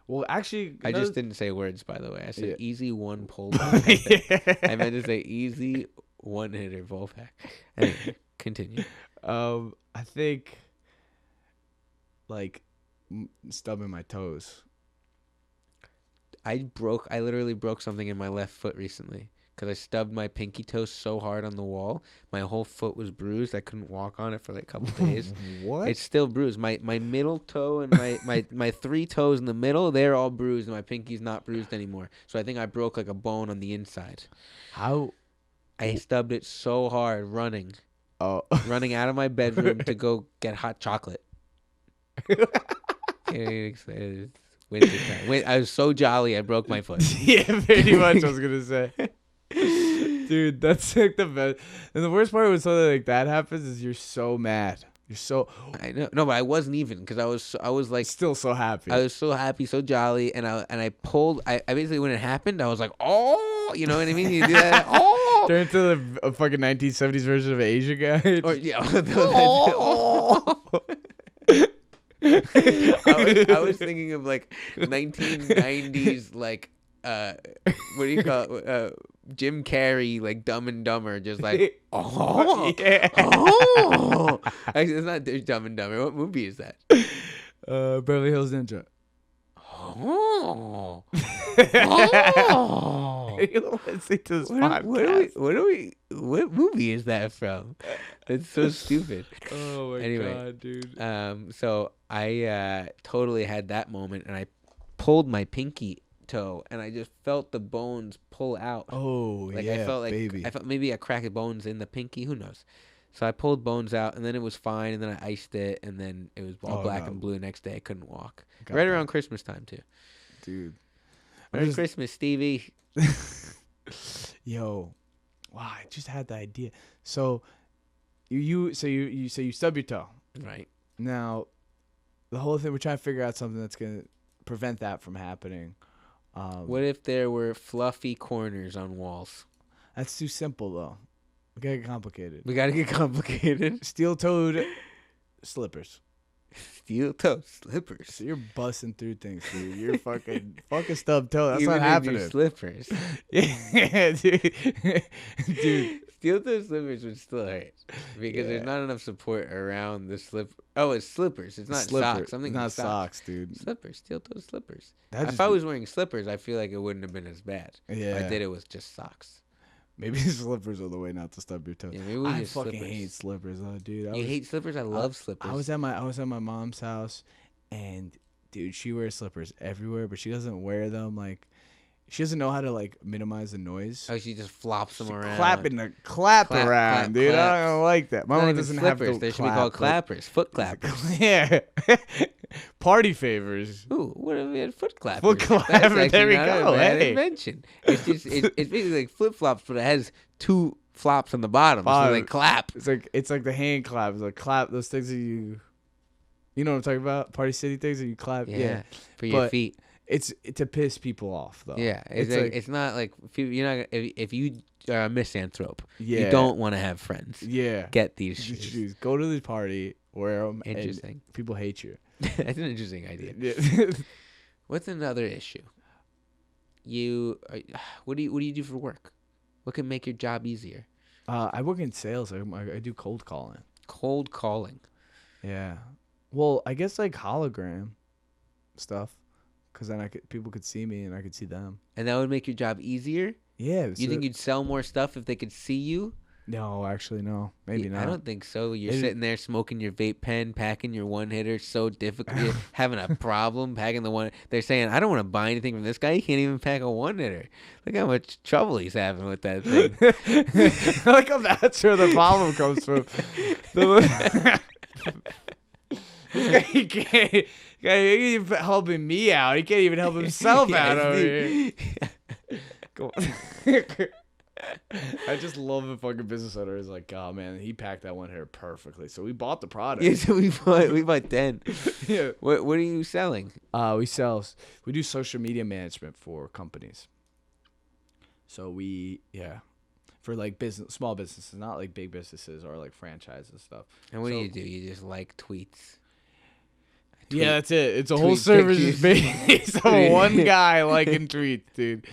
[SPEAKER 3] Well, actually,
[SPEAKER 2] I just didn't say words, by the way. I said
[SPEAKER 3] Yeah.
[SPEAKER 2] easy one pullback. I meant to say easy one hitter pullback. Anyway, continue.
[SPEAKER 3] I think like stubbing my toes.
[SPEAKER 2] I literally broke something in my left foot recently because I stubbed my pinky toe so hard on the wall. My whole foot was bruised. I couldn't walk on it for like a couple days.
[SPEAKER 3] What?
[SPEAKER 2] It's still bruised. My middle toe and my 3 toes in the middle, they're all bruised, and my pinky's not bruised anymore. So I think I broke like a bone on the inside.
[SPEAKER 3] How?
[SPEAKER 2] I stubbed it so hard running out of my bedroom to go get hot chocolate. Getting excited. Wintertime. I was so jolly, I broke my foot.
[SPEAKER 3] Yeah, pretty much. I was gonna say, dude, that's like the best. And the worst part when something like that happens is you're so mad. You're so.
[SPEAKER 2] I know, no, but I wasn't even because I was like
[SPEAKER 3] Still so happy.
[SPEAKER 2] I was so happy, so jolly, and I pulled. I basically when it happened, I was like, oh, you know what I mean? You do that, oh.
[SPEAKER 3] Turn into a fucking 1970s version of Asia guy.
[SPEAKER 2] Or yeah,
[SPEAKER 3] Oh.
[SPEAKER 2] I was thinking of like 1990s like what do you call it? Jim Carrey like Dumb and Dumber, just like oh
[SPEAKER 3] Yeah.
[SPEAKER 2] oh. Actually, it's not Dumb and Dumber. What movie is that?
[SPEAKER 3] Beverly Hills Ninja.
[SPEAKER 2] Oh. Oh.
[SPEAKER 3] Listen to this
[SPEAKER 2] What
[SPEAKER 3] podcast.
[SPEAKER 2] what movie is that from? It's so stupid.
[SPEAKER 3] Oh my
[SPEAKER 2] Anyway,
[SPEAKER 3] god, dude.
[SPEAKER 2] So I totally had that moment, and I pulled my pinky toe, and I just felt the bones pull out.
[SPEAKER 3] Oh
[SPEAKER 2] Like
[SPEAKER 3] yeah,
[SPEAKER 2] I felt like
[SPEAKER 3] baby.
[SPEAKER 2] I felt maybe a crack of bones in the pinky. Who knows? So I pulled bones out, and then it was fine, and then I iced it, and then it was all black and blue. Next day, I couldn't walk.
[SPEAKER 3] Got
[SPEAKER 2] Right
[SPEAKER 3] that.
[SPEAKER 2] around Christmas time too.
[SPEAKER 3] Dude.
[SPEAKER 2] Merry Christmas, Stevie.
[SPEAKER 3] Yo, wow! I just had the idea. So, you stub your toe.
[SPEAKER 2] Right.
[SPEAKER 3] Now, the whole thing, we're trying to figure out something that's gonna prevent that from happening.
[SPEAKER 2] What if there were fluffy corners on walls?
[SPEAKER 3] That's too simple though. We gotta get complicated.
[SPEAKER 2] We gotta get complicated.
[SPEAKER 3] Steel-toed slippers.
[SPEAKER 2] Steel toe slippers.
[SPEAKER 3] So you're busting through things, dude. You're fucking stub toe. That's
[SPEAKER 2] Even
[SPEAKER 3] not
[SPEAKER 2] in your
[SPEAKER 3] happening.
[SPEAKER 2] Slippers.
[SPEAKER 3] Yeah, dude.
[SPEAKER 2] Steel toe slippers would still hurt because there's
[SPEAKER 3] Yeah.
[SPEAKER 2] not enough support around the slip. Oh, it's slippers. It's not socks. Something
[SPEAKER 3] not socks, dude.
[SPEAKER 2] Slippers. Steel toe slippers.
[SPEAKER 3] That
[SPEAKER 2] If
[SPEAKER 3] just
[SPEAKER 2] I
[SPEAKER 3] be-
[SPEAKER 2] was wearing slippers, I feel like it wouldn't have been as bad.
[SPEAKER 3] Yeah.
[SPEAKER 2] If I did it with just socks.
[SPEAKER 3] Maybe slippers are the way not to stub your toe.
[SPEAKER 2] Yeah, maybe we
[SPEAKER 3] I
[SPEAKER 2] just
[SPEAKER 3] fucking
[SPEAKER 2] slippers.
[SPEAKER 3] hate slippers, though, dude.
[SPEAKER 2] You hate slippers? I love slippers.
[SPEAKER 3] I was at my mom's house, and dude, she wears slippers everywhere, but she doesn't wear them like. She doesn't know how to like minimize the noise.
[SPEAKER 2] Oh, she just flops them around.
[SPEAKER 3] Clap
[SPEAKER 2] Clap,
[SPEAKER 3] around, dude. I
[SPEAKER 2] claps.
[SPEAKER 3] don't like that. My
[SPEAKER 2] Not
[SPEAKER 3] mom
[SPEAKER 2] even
[SPEAKER 3] doesn't
[SPEAKER 2] slippers.
[SPEAKER 3] have to.
[SPEAKER 2] They should be called
[SPEAKER 3] clap,
[SPEAKER 2] clappers. Foot clappers.
[SPEAKER 3] yeah. Party favors.
[SPEAKER 2] Ooh, what if we had foot clappers?
[SPEAKER 3] Foot
[SPEAKER 2] That's
[SPEAKER 3] clapper,
[SPEAKER 2] actually
[SPEAKER 3] there we
[SPEAKER 2] not
[SPEAKER 3] go,
[SPEAKER 2] a bad
[SPEAKER 3] hey.
[SPEAKER 2] invention. It's just it's basically like flip flops, but it has two flops on the bottom, so they clap.
[SPEAKER 3] It's like the hand clap. It's like clap those things that you know what I'm talking about? Party City things that you clap.
[SPEAKER 2] Yeah, for your
[SPEAKER 3] But
[SPEAKER 2] feet.
[SPEAKER 3] It's to piss people off though.
[SPEAKER 2] Yeah, it's not like you're not if you are a misanthrope,
[SPEAKER 3] Yeah.
[SPEAKER 2] you don't want to have friends.
[SPEAKER 3] Yeah.
[SPEAKER 2] Get these
[SPEAKER 3] These
[SPEAKER 2] shoes.
[SPEAKER 3] shoes. Go to the party, wear them.
[SPEAKER 2] Interesting.
[SPEAKER 3] People hate you.
[SPEAKER 2] That's an interesting idea.
[SPEAKER 3] Yeah.
[SPEAKER 2] What's another issue? What do you do for work? What can make your job easier?
[SPEAKER 3] I work in sales. I do cold calling.
[SPEAKER 2] Cold calling.
[SPEAKER 3] Yeah. Well, I guess like hologram stuff, because then people could see me and I could see them.
[SPEAKER 2] And that would make your job easier?
[SPEAKER 3] Yeah.
[SPEAKER 2] You think you'd sell more stuff if they could see you?
[SPEAKER 3] No, actually, no. Maybe not.
[SPEAKER 2] I don't think so. You're
[SPEAKER 3] Maybe-
[SPEAKER 2] sitting there smoking your vape pen, packing your one hitter. So difficult. You're having a problem packing the one. They're saying, I don't want to buy anything from this guy. He can't even pack a one hitter. Look how much trouble he's having with that thing.
[SPEAKER 3] I like how that's where the problem comes from. He can't even helping me out. He can't even help himself
[SPEAKER 2] Yeah,
[SPEAKER 3] out over
[SPEAKER 2] see?
[SPEAKER 3] here. Go on. I just love the fucking business owner is like, oh man, he packed that one here perfectly. So we bought the product.
[SPEAKER 2] Yeah, so we bought 10.
[SPEAKER 3] Yeah.
[SPEAKER 2] What are you selling?
[SPEAKER 3] We do social media management for companies. So for like small businesses, not like big businesses or like franchise and stuff.
[SPEAKER 2] And what do? You just like tweets?
[SPEAKER 3] Yeah, that's it. It's a whole
[SPEAKER 2] tweet
[SPEAKER 3] service just
[SPEAKER 2] pictures.
[SPEAKER 3] based on one guy liking tweets, dude.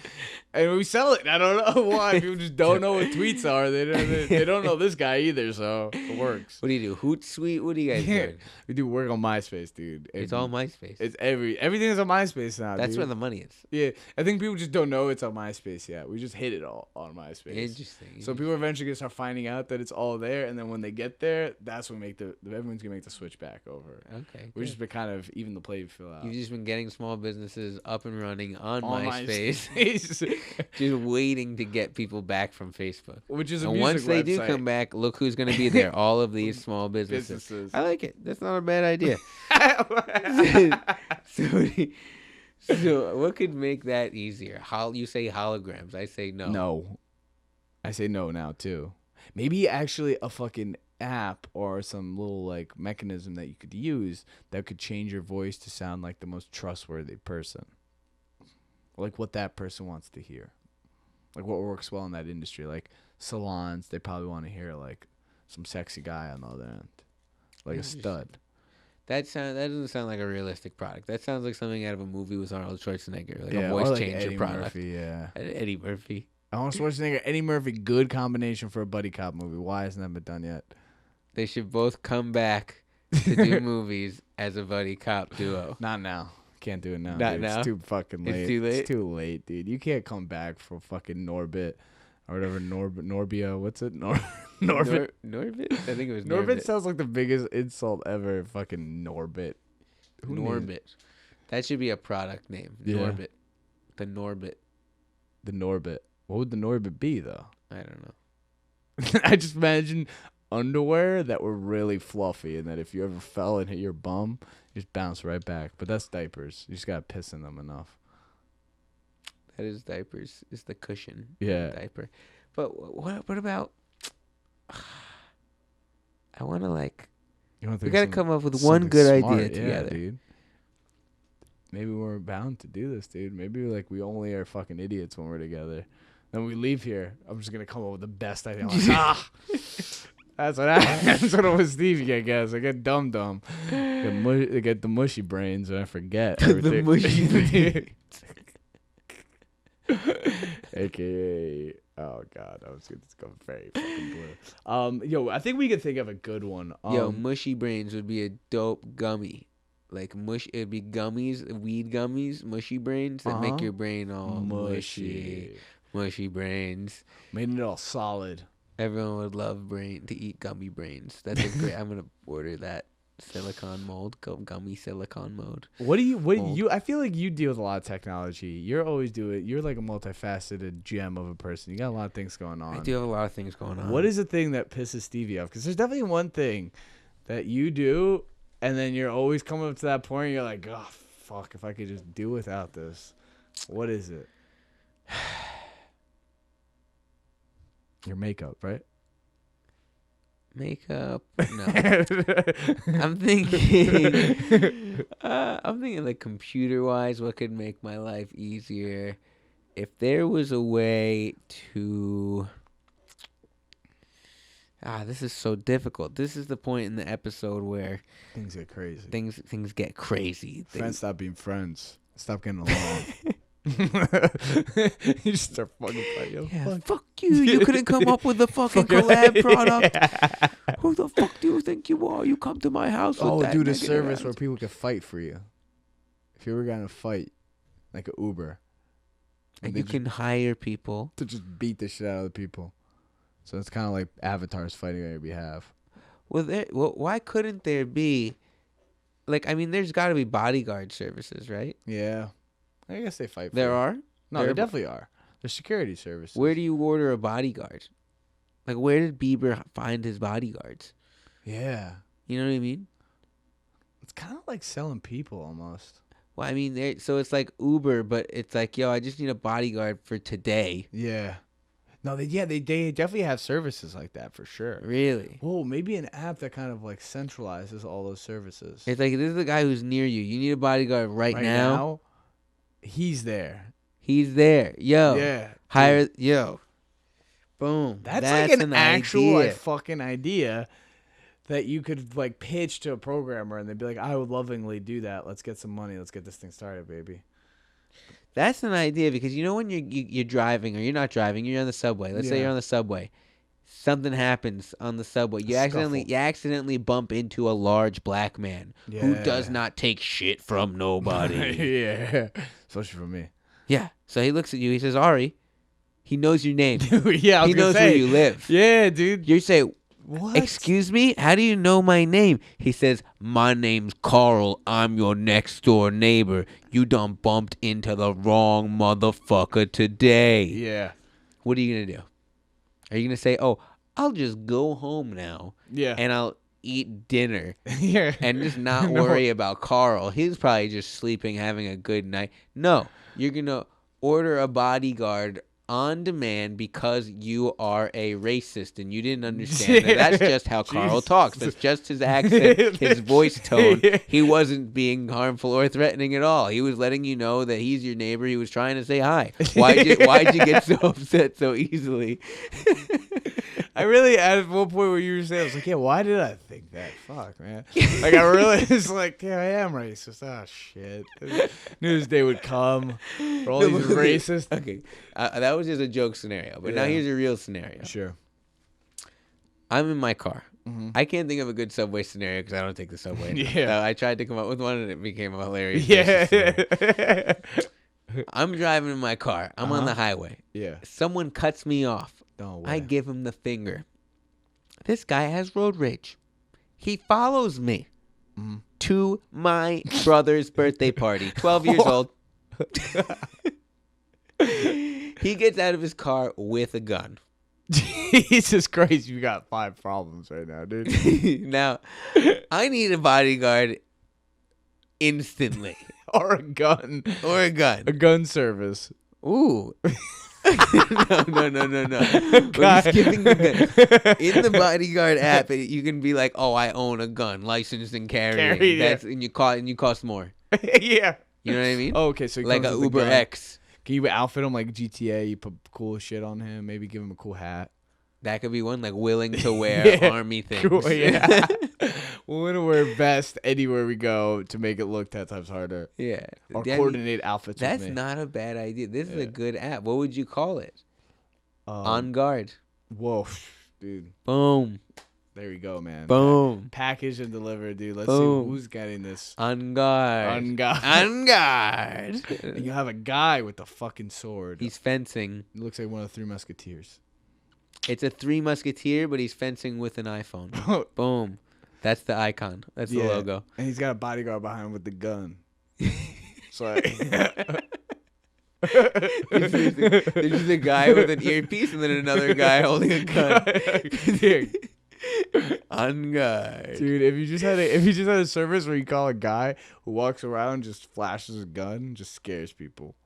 [SPEAKER 3] And we sell it. I don't know why. People just don't know what tweets are. They don't know this guy either, so it works.
[SPEAKER 2] What do you do? Hootsuite? What do you guys do?
[SPEAKER 3] We do work on MySpace, dude.
[SPEAKER 2] It's all MySpace.
[SPEAKER 3] It's everything is on MySpace now.
[SPEAKER 2] That's
[SPEAKER 3] dude.
[SPEAKER 2] where the money is.
[SPEAKER 3] Yeah, I think people just don't know it's on MySpace yet. We just hit it all on MySpace.
[SPEAKER 2] Interesting.
[SPEAKER 3] So people are eventually gonna start finding out that it's all there, and then when they get there, that's when everyone's gonna make the switch back over.
[SPEAKER 2] Okay.
[SPEAKER 3] We've
[SPEAKER 2] good.
[SPEAKER 3] just been kind of even the playing field out.
[SPEAKER 2] You've just been getting small businesses up and running on
[SPEAKER 3] On
[SPEAKER 2] MySpace,
[SPEAKER 3] MySpace.
[SPEAKER 2] just waiting to get people back from Facebook.
[SPEAKER 3] Which is a
[SPEAKER 2] And
[SPEAKER 3] music
[SPEAKER 2] once they do
[SPEAKER 3] website.
[SPEAKER 2] come back, look who's going to be there. All of these small businesses. I like it. That's not a bad idea. So what could make that easier? You say holograms. I say no.
[SPEAKER 3] No. I say no now too. Maybe actually a fucking app or some little like mechanism that you could use that could change your voice to sound like the most trustworthy person. Like what that person wants to hear. Like what works well in that industry. Like salons, they probably want to hear like some sexy guy on the other end. Like a stud.
[SPEAKER 2] That doesn't sound like a realistic product. That sounds like something out of a movie with Arnold Schwarzenegger, like
[SPEAKER 3] Yeah,
[SPEAKER 2] a voice
[SPEAKER 3] or like
[SPEAKER 2] changer
[SPEAKER 3] Eddie
[SPEAKER 2] product.
[SPEAKER 3] Murphy, yeah.
[SPEAKER 2] Eddie Murphy.
[SPEAKER 3] Arnold Schwarzenegger, Eddie Murphy, good combination for a buddy cop movie. Why hasn't that been done yet?
[SPEAKER 2] They should both come back to do movies as a buddy cop duo.
[SPEAKER 3] Not now. Can't do it now.
[SPEAKER 2] Not
[SPEAKER 3] dude.
[SPEAKER 2] now?
[SPEAKER 3] It's too fucking late.
[SPEAKER 2] It's too late?
[SPEAKER 3] It's too late, dude. You can't come back for fucking Norbit or whatever. Norbia. What's it? Norbit.
[SPEAKER 2] Norbit? I think it was
[SPEAKER 3] Norbit
[SPEAKER 2] Norbit.
[SPEAKER 3] sounds like the biggest insult ever. Fucking Norbit. Who named-
[SPEAKER 2] Norbit. That should be a product name.
[SPEAKER 3] Yeah.
[SPEAKER 2] Norbit. The Norbit.
[SPEAKER 3] The Norbit. What would the Norbit be though?
[SPEAKER 2] I don't know.
[SPEAKER 3] I just imagine underwear that were really fluffy and that if you ever fell and hit your bum, you just bounce right back. But that's diapers. You just gotta piss in them enough.
[SPEAKER 2] That is diapers. It's the cushion.
[SPEAKER 3] Yeah.
[SPEAKER 2] Diaper. But what about? I want to like.
[SPEAKER 3] You wanna
[SPEAKER 2] We
[SPEAKER 3] think
[SPEAKER 2] gotta
[SPEAKER 3] some-
[SPEAKER 2] come up with one
[SPEAKER 3] something
[SPEAKER 2] good
[SPEAKER 3] smart.
[SPEAKER 2] idea
[SPEAKER 3] Yeah,
[SPEAKER 2] together.
[SPEAKER 3] dude. Maybe we're bound to do this, dude. Maybe like we only are fucking idiots when we're together. Then we leave here. I'm just gonna come up with the best idea. I'm like, that's what I'm with Stevie, I guess. I get dumb. I get the mushy brains and I forget everything.
[SPEAKER 2] The mushy brains.
[SPEAKER 3] AKA, oh god, I was gonna go very fucking blue. Yo, I think we could think of a good one.
[SPEAKER 2] Yo, mushy brains would be a dope gummy. Like it'd be gummies, weed gummies, mushy brains that make your brain all mushy. Mushy brains.
[SPEAKER 3] Made it all solid.
[SPEAKER 2] Everyone would love to eat gummy brains. That's a great. I'm gonna order that silicone mold, gummy silicone mold.
[SPEAKER 3] What
[SPEAKER 2] Mold.
[SPEAKER 3] you? I feel like you deal with a lot of technology. You're always You're like a multifaceted gem of a person. You got a lot of things going on.
[SPEAKER 2] I do have a lot of things going on.
[SPEAKER 3] What is the thing that pisses Stevie off? Because there's definitely one thing that you do, and then you're always coming up to that point. And you're like, oh fuck, if I could just do without this. What is it? Your makeup, right?
[SPEAKER 2] Makeup? No. I'm thinking. I'm thinking like computer-wise, what could make my life easier? If there was a way to. This is so difficult. This is the point in the episode where
[SPEAKER 3] Things get crazy.
[SPEAKER 2] things get crazy.
[SPEAKER 3] Friends stop being friends. Stop getting along. You just start fucking fighting. Yo,
[SPEAKER 2] Yeah,
[SPEAKER 3] fuck.
[SPEAKER 2] fuck you. You couldn't come up with a fucking collab product. Who the fuck do you think you are? You come to my house with
[SPEAKER 3] Oh,
[SPEAKER 2] that
[SPEAKER 3] dude, a
[SPEAKER 2] negative
[SPEAKER 3] service where
[SPEAKER 2] attitude.
[SPEAKER 3] people can fight for you. If you were gonna fight, like an Uber,
[SPEAKER 2] And
[SPEAKER 3] they
[SPEAKER 2] you
[SPEAKER 3] just-
[SPEAKER 2] can hire people.
[SPEAKER 3] to just beat the shit out of the people. So it's kind of like avatars fighting on your behalf.
[SPEAKER 2] Well, why couldn't there be, like, I mean, there's got to be bodyguard services, right?
[SPEAKER 3] Yeah, I guess they fight. For
[SPEAKER 2] There
[SPEAKER 3] you.
[SPEAKER 2] are.
[SPEAKER 3] No,
[SPEAKER 2] There
[SPEAKER 3] they
[SPEAKER 2] are-
[SPEAKER 3] definitely are. There's security services.
[SPEAKER 2] Where do you order a bodyguard? Like, where did Bieber find his bodyguards?
[SPEAKER 3] Yeah,
[SPEAKER 2] You know what I mean?
[SPEAKER 3] it's kind of like selling people almost.
[SPEAKER 2] Well, I mean, so it's like Uber, but it's like, yo, I just need a bodyguard for today.
[SPEAKER 3] Yeah. No, they definitely have services like that for sure.
[SPEAKER 2] Really?
[SPEAKER 3] Whoa, maybe an app that kind of like centralizes all those services.
[SPEAKER 2] It's like, this is the guy who's near you. You need a bodyguard right now.
[SPEAKER 3] He's there.
[SPEAKER 2] He's there. Yo.
[SPEAKER 3] Yeah.
[SPEAKER 2] Hire. Yo. Boom.
[SPEAKER 3] That's like an actual
[SPEAKER 2] idea.
[SPEAKER 3] like fucking idea that you could like pitch to a programmer and they'd be like, I would lovingly do that. Let's get some money. Let's get this thing started, baby.
[SPEAKER 2] That's an idea because you know when you're driving or you're not driving, you're on the subway. Let's say
[SPEAKER 3] Yeah.
[SPEAKER 2] you're on the subway. Something happens on the subway. You accidentally bump into a large black man who does
[SPEAKER 3] Yeah.
[SPEAKER 2] not take shit from nobody.
[SPEAKER 3] Yeah. Especially from me.
[SPEAKER 2] Yeah. So he looks at you. He says, Ari. He knows your name.
[SPEAKER 3] Yeah, I was
[SPEAKER 2] He
[SPEAKER 3] gonna
[SPEAKER 2] knows
[SPEAKER 3] say.
[SPEAKER 2] where you live.
[SPEAKER 3] Yeah, dude.
[SPEAKER 2] You say,
[SPEAKER 3] What?
[SPEAKER 2] excuse me? How do you know my name? He says, my name's Carl. I'm your next door neighbor. You done bumped into the wrong motherfucker today.
[SPEAKER 3] Yeah.
[SPEAKER 2] What are you going to do? Are you going to say, oh, I'll just go home now
[SPEAKER 3] Yeah.
[SPEAKER 2] and I'll eat dinner
[SPEAKER 3] Yeah.
[SPEAKER 2] and just not
[SPEAKER 3] No.
[SPEAKER 2] worry about Carl. He's probably just sleeping, having a good night. No, you're going to order a bodyguard on demand because you are a racist and you didn't understand that. That's just how Carl
[SPEAKER 3] Jesus.
[SPEAKER 2] talks. That's just his accent, his voice tone. He wasn't being harmful or threatening at all. He was letting you know that he's your neighbor. He was trying to say hi. Why'd you get so upset so easily?
[SPEAKER 3] I really, at one point where you were saying, I was like, yeah, why did I think that? Fuck, man. Like, I really was like, yeah, I am racist. Oh, shit. Knew this day would come for all these racists.
[SPEAKER 2] Okay, that was just a joke scenario. But now here's a real scenario.
[SPEAKER 3] Sure.
[SPEAKER 2] I'm in my car.
[SPEAKER 3] Mm-hmm.
[SPEAKER 2] I can't think of a good subway scenario because I don't take the subway.
[SPEAKER 3] Yeah.
[SPEAKER 2] So I tried to come up with one and it became a hilarious.
[SPEAKER 3] Yeah.
[SPEAKER 2] I'm driving in my car. I'm on the highway.
[SPEAKER 3] Yeah.
[SPEAKER 2] Someone cuts me off.
[SPEAKER 3] No way.
[SPEAKER 2] I give him the finger. This guy has road rage. He follows me to my brother's birthday party. 12 years old. He gets out of his car with a gun.
[SPEAKER 3] Jesus Christ, you got 5 problems right now, dude.
[SPEAKER 2] Now, I need a bodyguard instantly.
[SPEAKER 3] Or a gun.
[SPEAKER 2] Or a gun.
[SPEAKER 3] A gun service.
[SPEAKER 2] Ooh. No. We're skipping the gun. In the bodyguard app, you can be like, "Oh, I own a gun, licensed and carrying." That's and you cost more.
[SPEAKER 3] Yeah.
[SPEAKER 2] You know what I mean?
[SPEAKER 3] Oh, okay, so he
[SPEAKER 2] like
[SPEAKER 3] comes
[SPEAKER 2] a
[SPEAKER 3] with
[SPEAKER 2] Uber
[SPEAKER 3] gun.
[SPEAKER 2] X.
[SPEAKER 3] Can you outfit him like GTA? You put cool shit on him. Maybe give him a cool hat.
[SPEAKER 2] That could be one, like willing to wear army things.
[SPEAKER 3] Cool, yeah. Willing to wear vest anywhere we go to make it look 10 times harder.
[SPEAKER 2] Yeah.
[SPEAKER 3] Or coordinate outfits
[SPEAKER 2] That's
[SPEAKER 3] with me.
[SPEAKER 2] not a bad idea. This is a good app. What would you call it? On guard.
[SPEAKER 3] Whoa, dude.
[SPEAKER 2] Boom.
[SPEAKER 3] There we go, man.
[SPEAKER 2] Boom.
[SPEAKER 3] Packaged and delivered, dude. Let's
[SPEAKER 2] Boom.
[SPEAKER 3] see who's getting this.
[SPEAKER 2] On guard.
[SPEAKER 3] On guard.
[SPEAKER 2] On guard.
[SPEAKER 3] And you have a guy with a fucking sword.
[SPEAKER 2] He's fencing.
[SPEAKER 3] He looks like one of the 3 Musketeers.
[SPEAKER 2] It's a 3 Musketeer, but he's fencing with an iPhone. Boom. That's the icon. That's the logo.
[SPEAKER 3] And he's got a bodyguard behind him with the gun. So
[SPEAKER 2] There's just a guy with an earpiece and then another guy holding a gun. On guard.
[SPEAKER 3] Dude, if you just had a service where you call a guy who walks around and just flashes a gun, just scares people.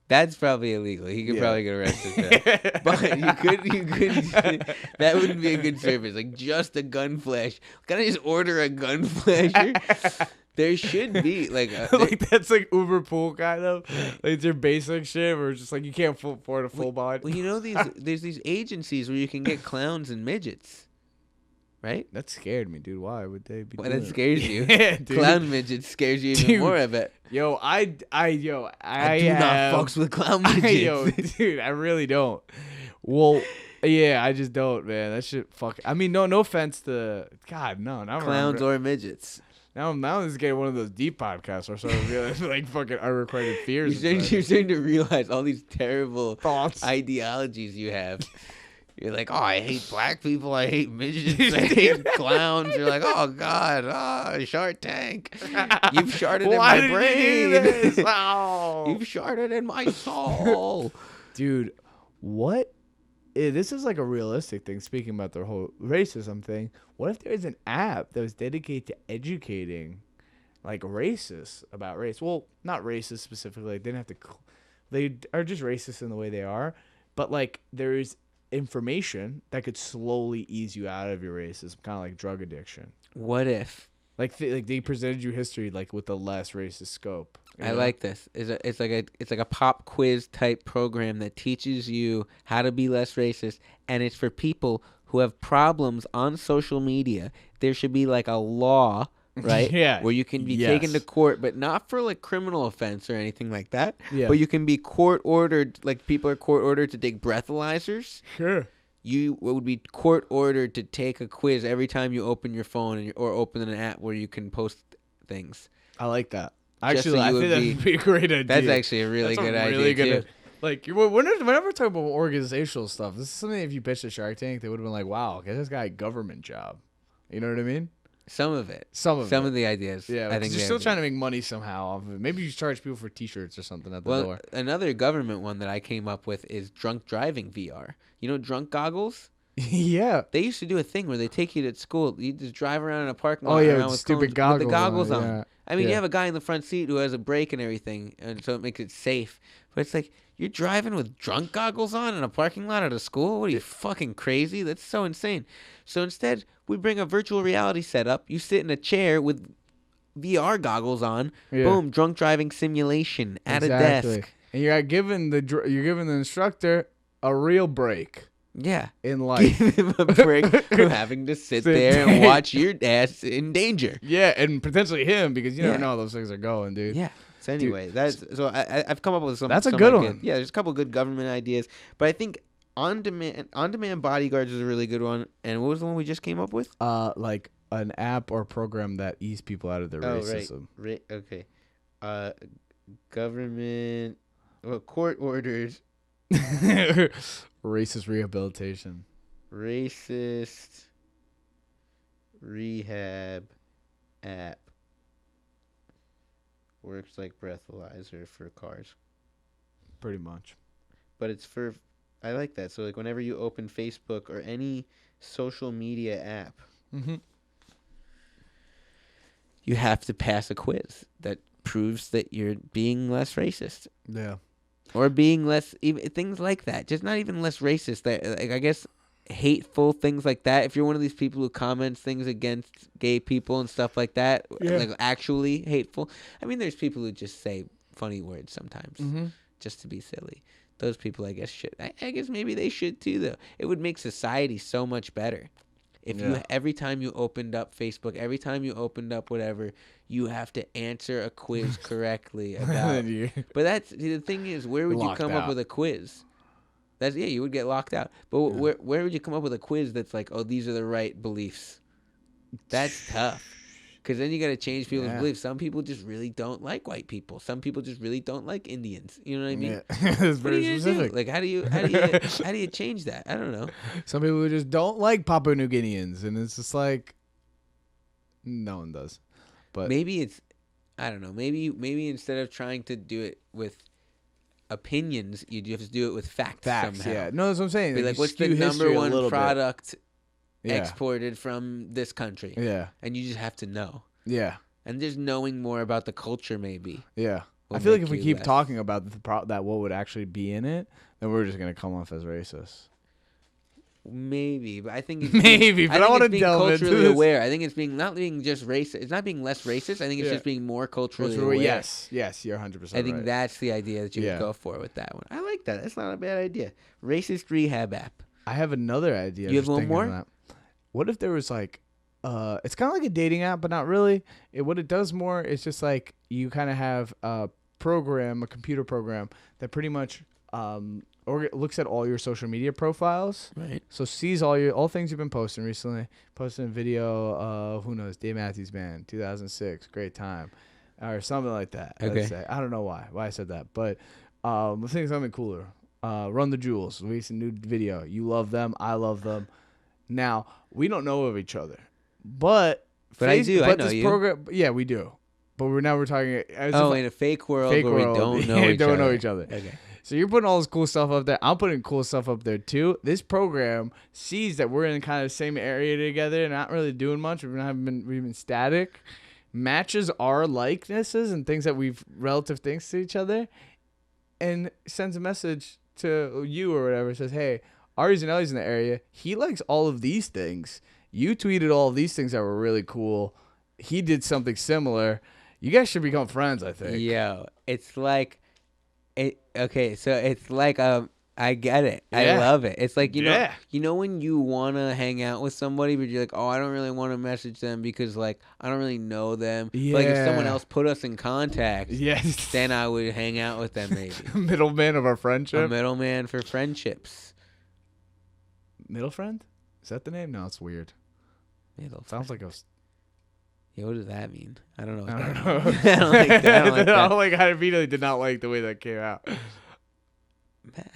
[SPEAKER 2] That's probably illegal. He could probably get arrested for that. But you could. That wouldn't be a good service. Like just a gun flash. Can I just order a gun flasher? There should be like
[SPEAKER 3] that's like Uber pool kind of. Like it's your basic shit where it's just like you can't afford a full body.
[SPEAKER 2] Well, you know there's these agencies where you can get clowns and midgets. Right?
[SPEAKER 3] That scared me, dude. Why would they be?
[SPEAKER 2] Well,
[SPEAKER 3] doing
[SPEAKER 2] that scares you.
[SPEAKER 3] Yeah, dude.
[SPEAKER 2] Clown midget scares you even more. I bet.
[SPEAKER 3] Yo, I do not
[SPEAKER 2] fucks with clown midgets.
[SPEAKER 3] Dude, I really don't. Well, yeah, I just don't, man. That shit, fuck. I mean, no offense to God, no, not
[SPEAKER 2] clowns or midgets.
[SPEAKER 3] Now this is getting one of those deep podcasts or something, really, like fucking unrequited fears.
[SPEAKER 2] You're starting to realize all these terrible
[SPEAKER 3] thoughts,
[SPEAKER 2] ideologies you have. You're like, oh, I hate black people. I hate midgets. I hate clowns. You're like, oh, God. Shart Tank. You've sharted in my brain.
[SPEAKER 3] Oh.
[SPEAKER 2] You've sharted in my soul.
[SPEAKER 3] Dude, what? This is like a realistic thing, speaking about the whole racism thing. What if there's an app that was dedicated to educating, like, racists about race? Well, not racist specifically. They didn't have to. They are just racist in the way they are. But, like, there's information that could slowly ease you out of your racism, kind of like drug addiction.
[SPEAKER 2] What if?
[SPEAKER 3] Like they presented you history like with a less racist scope.
[SPEAKER 2] I like this. It's like a pop quiz type program that teaches you how to be less racist, and it's for people who have problems on social media. There should be like a law, right?
[SPEAKER 3] Yeah.
[SPEAKER 2] Where you can be taken to court, but not for like criminal offense or anything like that.
[SPEAKER 3] Yeah.
[SPEAKER 2] But you can be court ordered, like people are court ordered to take breathalyzers.
[SPEAKER 3] Sure.
[SPEAKER 2] You would be court ordered to take a quiz every time you open your phone or open an app where you can post things.
[SPEAKER 3] I like that.
[SPEAKER 2] Just
[SPEAKER 3] Actually,
[SPEAKER 2] so
[SPEAKER 3] I
[SPEAKER 2] you
[SPEAKER 3] think
[SPEAKER 2] would
[SPEAKER 3] that'd be a great idea.
[SPEAKER 2] That's actually a really good idea too.
[SPEAKER 3] Like, whenever we talk about organizational stuff, this is something if you pitched a Shark Tank, they would have been like, wow, get this guy a government job. You know what I mean?
[SPEAKER 2] Some of it.
[SPEAKER 3] Some of
[SPEAKER 2] the ideas.
[SPEAKER 3] Yeah,
[SPEAKER 2] I think
[SPEAKER 3] you're still trying to make money somehow off of it. Maybe you charge people for T-shirts or something at the door.
[SPEAKER 2] Another government one that I came up with is drunk driving VR. You know drunk goggles?
[SPEAKER 3] Yeah.
[SPEAKER 2] They used to do a thing where they take you to school. You just drive around in a parking
[SPEAKER 3] Oh
[SPEAKER 2] lot
[SPEAKER 3] yeah,
[SPEAKER 2] around
[SPEAKER 3] with stupid
[SPEAKER 2] cones, with the
[SPEAKER 3] goggles
[SPEAKER 2] goggles on.
[SPEAKER 3] Yeah.
[SPEAKER 2] I mean, you
[SPEAKER 3] Yeah.
[SPEAKER 2] have a guy in the front seat who has a brake and everything, and so it makes it safe. But it's like you're driving with drunk goggles on in a parking lot at a school. What are you fucking crazy? That's so insane. So instead, we bring a virtual reality setup. You sit in a chair with VR goggles on.
[SPEAKER 3] Yeah.
[SPEAKER 2] Boom, drunk driving simulation at a desk.
[SPEAKER 3] And you're giving the instructor a real break
[SPEAKER 2] Yeah.
[SPEAKER 3] in life.
[SPEAKER 2] Give him a break from having to sit there and watch your ass in danger.
[SPEAKER 3] Yeah, and potentially him because you never
[SPEAKER 2] Yeah.
[SPEAKER 3] know how those things are going, dude.
[SPEAKER 2] Yeah. So anyway, I've come up with some.
[SPEAKER 3] That's a
[SPEAKER 2] some
[SPEAKER 3] good
[SPEAKER 2] ideas.
[SPEAKER 3] one.
[SPEAKER 2] Yeah, there's a couple good government ideas, but I think on demand bodyguards is a really good one. And what was the one we just came up with?
[SPEAKER 3] Like an app or program that ease people out of their racism.
[SPEAKER 2] Right. Okay. Government. Well, court orders.
[SPEAKER 3] Racist rehabilitation.
[SPEAKER 2] Racist rehab app works like breathalyzer for cars,
[SPEAKER 3] Pretty much.
[SPEAKER 2] but it's for. I like that. So like whenever you open Facebook or any social media app,
[SPEAKER 3] Mm-hmm.
[SPEAKER 2] you have to pass a quiz that proves that you're being less racist.
[SPEAKER 3] Yeah.
[SPEAKER 2] Or being less, even things like that. Just not even less racist. That, like, I guess hateful things like that. If you're one of these people who comments things against gay people and stuff like that,
[SPEAKER 3] Yeah.
[SPEAKER 2] like actually hateful. I mean, there's people who just say funny words sometimes
[SPEAKER 3] Mm-hmm.
[SPEAKER 2] just to be silly. Those people, I guess, should. I guess maybe they should too, though. It would make society so much better. If you
[SPEAKER 3] Yeah.
[SPEAKER 2] every time you opened up Facebook, every time you opened up whatever, you have to answer a quiz correctly about. But that's the thing is, where would you
[SPEAKER 3] Locked
[SPEAKER 2] come up
[SPEAKER 3] out.
[SPEAKER 2] with a quiz? That's you would get locked out. But where would you come up with a quiz that's like, oh, these are the right beliefs? That's tough. Because then you got to change people's
[SPEAKER 3] Yeah.
[SPEAKER 2] beliefs. Some people just really don't like white people. Some people just really don't like Indians. You know what I mean?
[SPEAKER 3] Yeah. It's
[SPEAKER 2] What are
[SPEAKER 3] very
[SPEAKER 2] you gonna do?
[SPEAKER 3] specific.
[SPEAKER 2] Like, how do you change that? I don't know.
[SPEAKER 3] Some people just don't like Papua New Guineans, and it's just like no one does. But
[SPEAKER 2] Maybe it's, I don't know. Maybe instead of trying to do it with opinions, you have to do it with facts somehow.
[SPEAKER 3] yeah. No, that's what I'm saying.
[SPEAKER 2] Be
[SPEAKER 3] You
[SPEAKER 2] like, what's the
[SPEAKER 3] skew
[SPEAKER 2] number
[SPEAKER 3] history a
[SPEAKER 2] one
[SPEAKER 3] little bit.
[SPEAKER 2] product
[SPEAKER 3] Yeah.
[SPEAKER 2] exported from this country?
[SPEAKER 3] Yeah.
[SPEAKER 2] And you just have to know.
[SPEAKER 3] Yeah.
[SPEAKER 2] And just knowing more about the culture, maybe.
[SPEAKER 3] Yeah.
[SPEAKER 2] will
[SPEAKER 3] I feel like
[SPEAKER 2] make
[SPEAKER 3] if we
[SPEAKER 2] you
[SPEAKER 3] keep
[SPEAKER 2] less-
[SPEAKER 3] talking about that what would actually be in it, then we're just gonna come off as racist.
[SPEAKER 2] Maybe, but I think it's
[SPEAKER 3] Maybe, but I
[SPEAKER 2] think
[SPEAKER 3] wanna
[SPEAKER 2] it's being
[SPEAKER 3] delve into
[SPEAKER 2] culturally
[SPEAKER 3] this.
[SPEAKER 2] aware. I think it's not being just racist. It's not being less racist. I think it's
[SPEAKER 3] Yeah.
[SPEAKER 2] just being more culturally aware.
[SPEAKER 3] Yes, you're 100%
[SPEAKER 2] I think
[SPEAKER 3] right.
[SPEAKER 2] that's the idea that you
[SPEAKER 3] Yeah.
[SPEAKER 2] would go for with that one. I like that. That's not a bad idea. Racist rehab app.
[SPEAKER 3] I have another idea.
[SPEAKER 2] You have
[SPEAKER 3] just
[SPEAKER 2] one
[SPEAKER 3] thinking of
[SPEAKER 2] more?
[SPEAKER 3] that. What if there was like, it's kind of like a dating app, but not really. What it does more is just like you kind of have a computer program that pretty much or looks at all your social media profiles.
[SPEAKER 2] Right.
[SPEAKER 3] So sees all things you've been posting recently. Posting a video of who knows, Dave Matthews Band, 2006, great time, or something like that.
[SPEAKER 2] Okay.
[SPEAKER 3] Let's say. I don't know why I said that, but let's think of something cooler. Run the Jewels, released a new video. You love them, I love them. Now we don't know of each other, but
[SPEAKER 2] I do. I know
[SPEAKER 3] this
[SPEAKER 2] you.
[SPEAKER 3] program, yeah, we do. But we're talking. As
[SPEAKER 2] Oh,
[SPEAKER 3] if-
[SPEAKER 2] in a fake world
[SPEAKER 3] fake
[SPEAKER 2] where
[SPEAKER 3] world.
[SPEAKER 2] we don't know
[SPEAKER 3] Yeah,
[SPEAKER 2] each
[SPEAKER 3] don't
[SPEAKER 2] other.
[SPEAKER 3] know each other.
[SPEAKER 2] Okay.
[SPEAKER 3] So you're putting all this cool stuff up there. I'm putting cool stuff up there too. This program sees that we're in kind of the same area together, not really doing much. We've been static. Matches our likenesses and things that relative things to each other, and sends a message to you or whatever. Says, "Hey, Ari Zeneli's in the area. He likes all of these things. You tweeted all of these things that were really cool. He did something similar. You guys should become friends. I think."
[SPEAKER 2] Yo, it's like, okay, so it's like I get it. I
[SPEAKER 3] Yeah.
[SPEAKER 2] love it. It's like
[SPEAKER 3] Yeah.
[SPEAKER 2] you know when you wanna hang out with somebody, but you're like, oh, I don't really want to message them because like I don't really know them. But, like if someone
[SPEAKER 3] Yeah.
[SPEAKER 2] else put us in contact,
[SPEAKER 3] Yes.
[SPEAKER 2] then I would hang out with them maybe.
[SPEAKER 3] Middleman of our
[SPEAKER 2] A
[SPEAKER 3] friendship.
[SPEAKER 2] middleman for friendships.
[SPEAKER 3] Middle friend? Is that the name? No, it's weird.
[SPEAKER 2] Middle.
[SPEAKER 3] Sounds like a.
[SPEAKER 2] Yeah, what does that mean? I don't know. What
[SPEAKER 3] I
[SPEAKER 2] that
[SPEAKER 3] don't know.
[SPEAKER 2] means. I don't like that. I don't like that.
[SPEAKER 3] I immediately did not like the way that came out.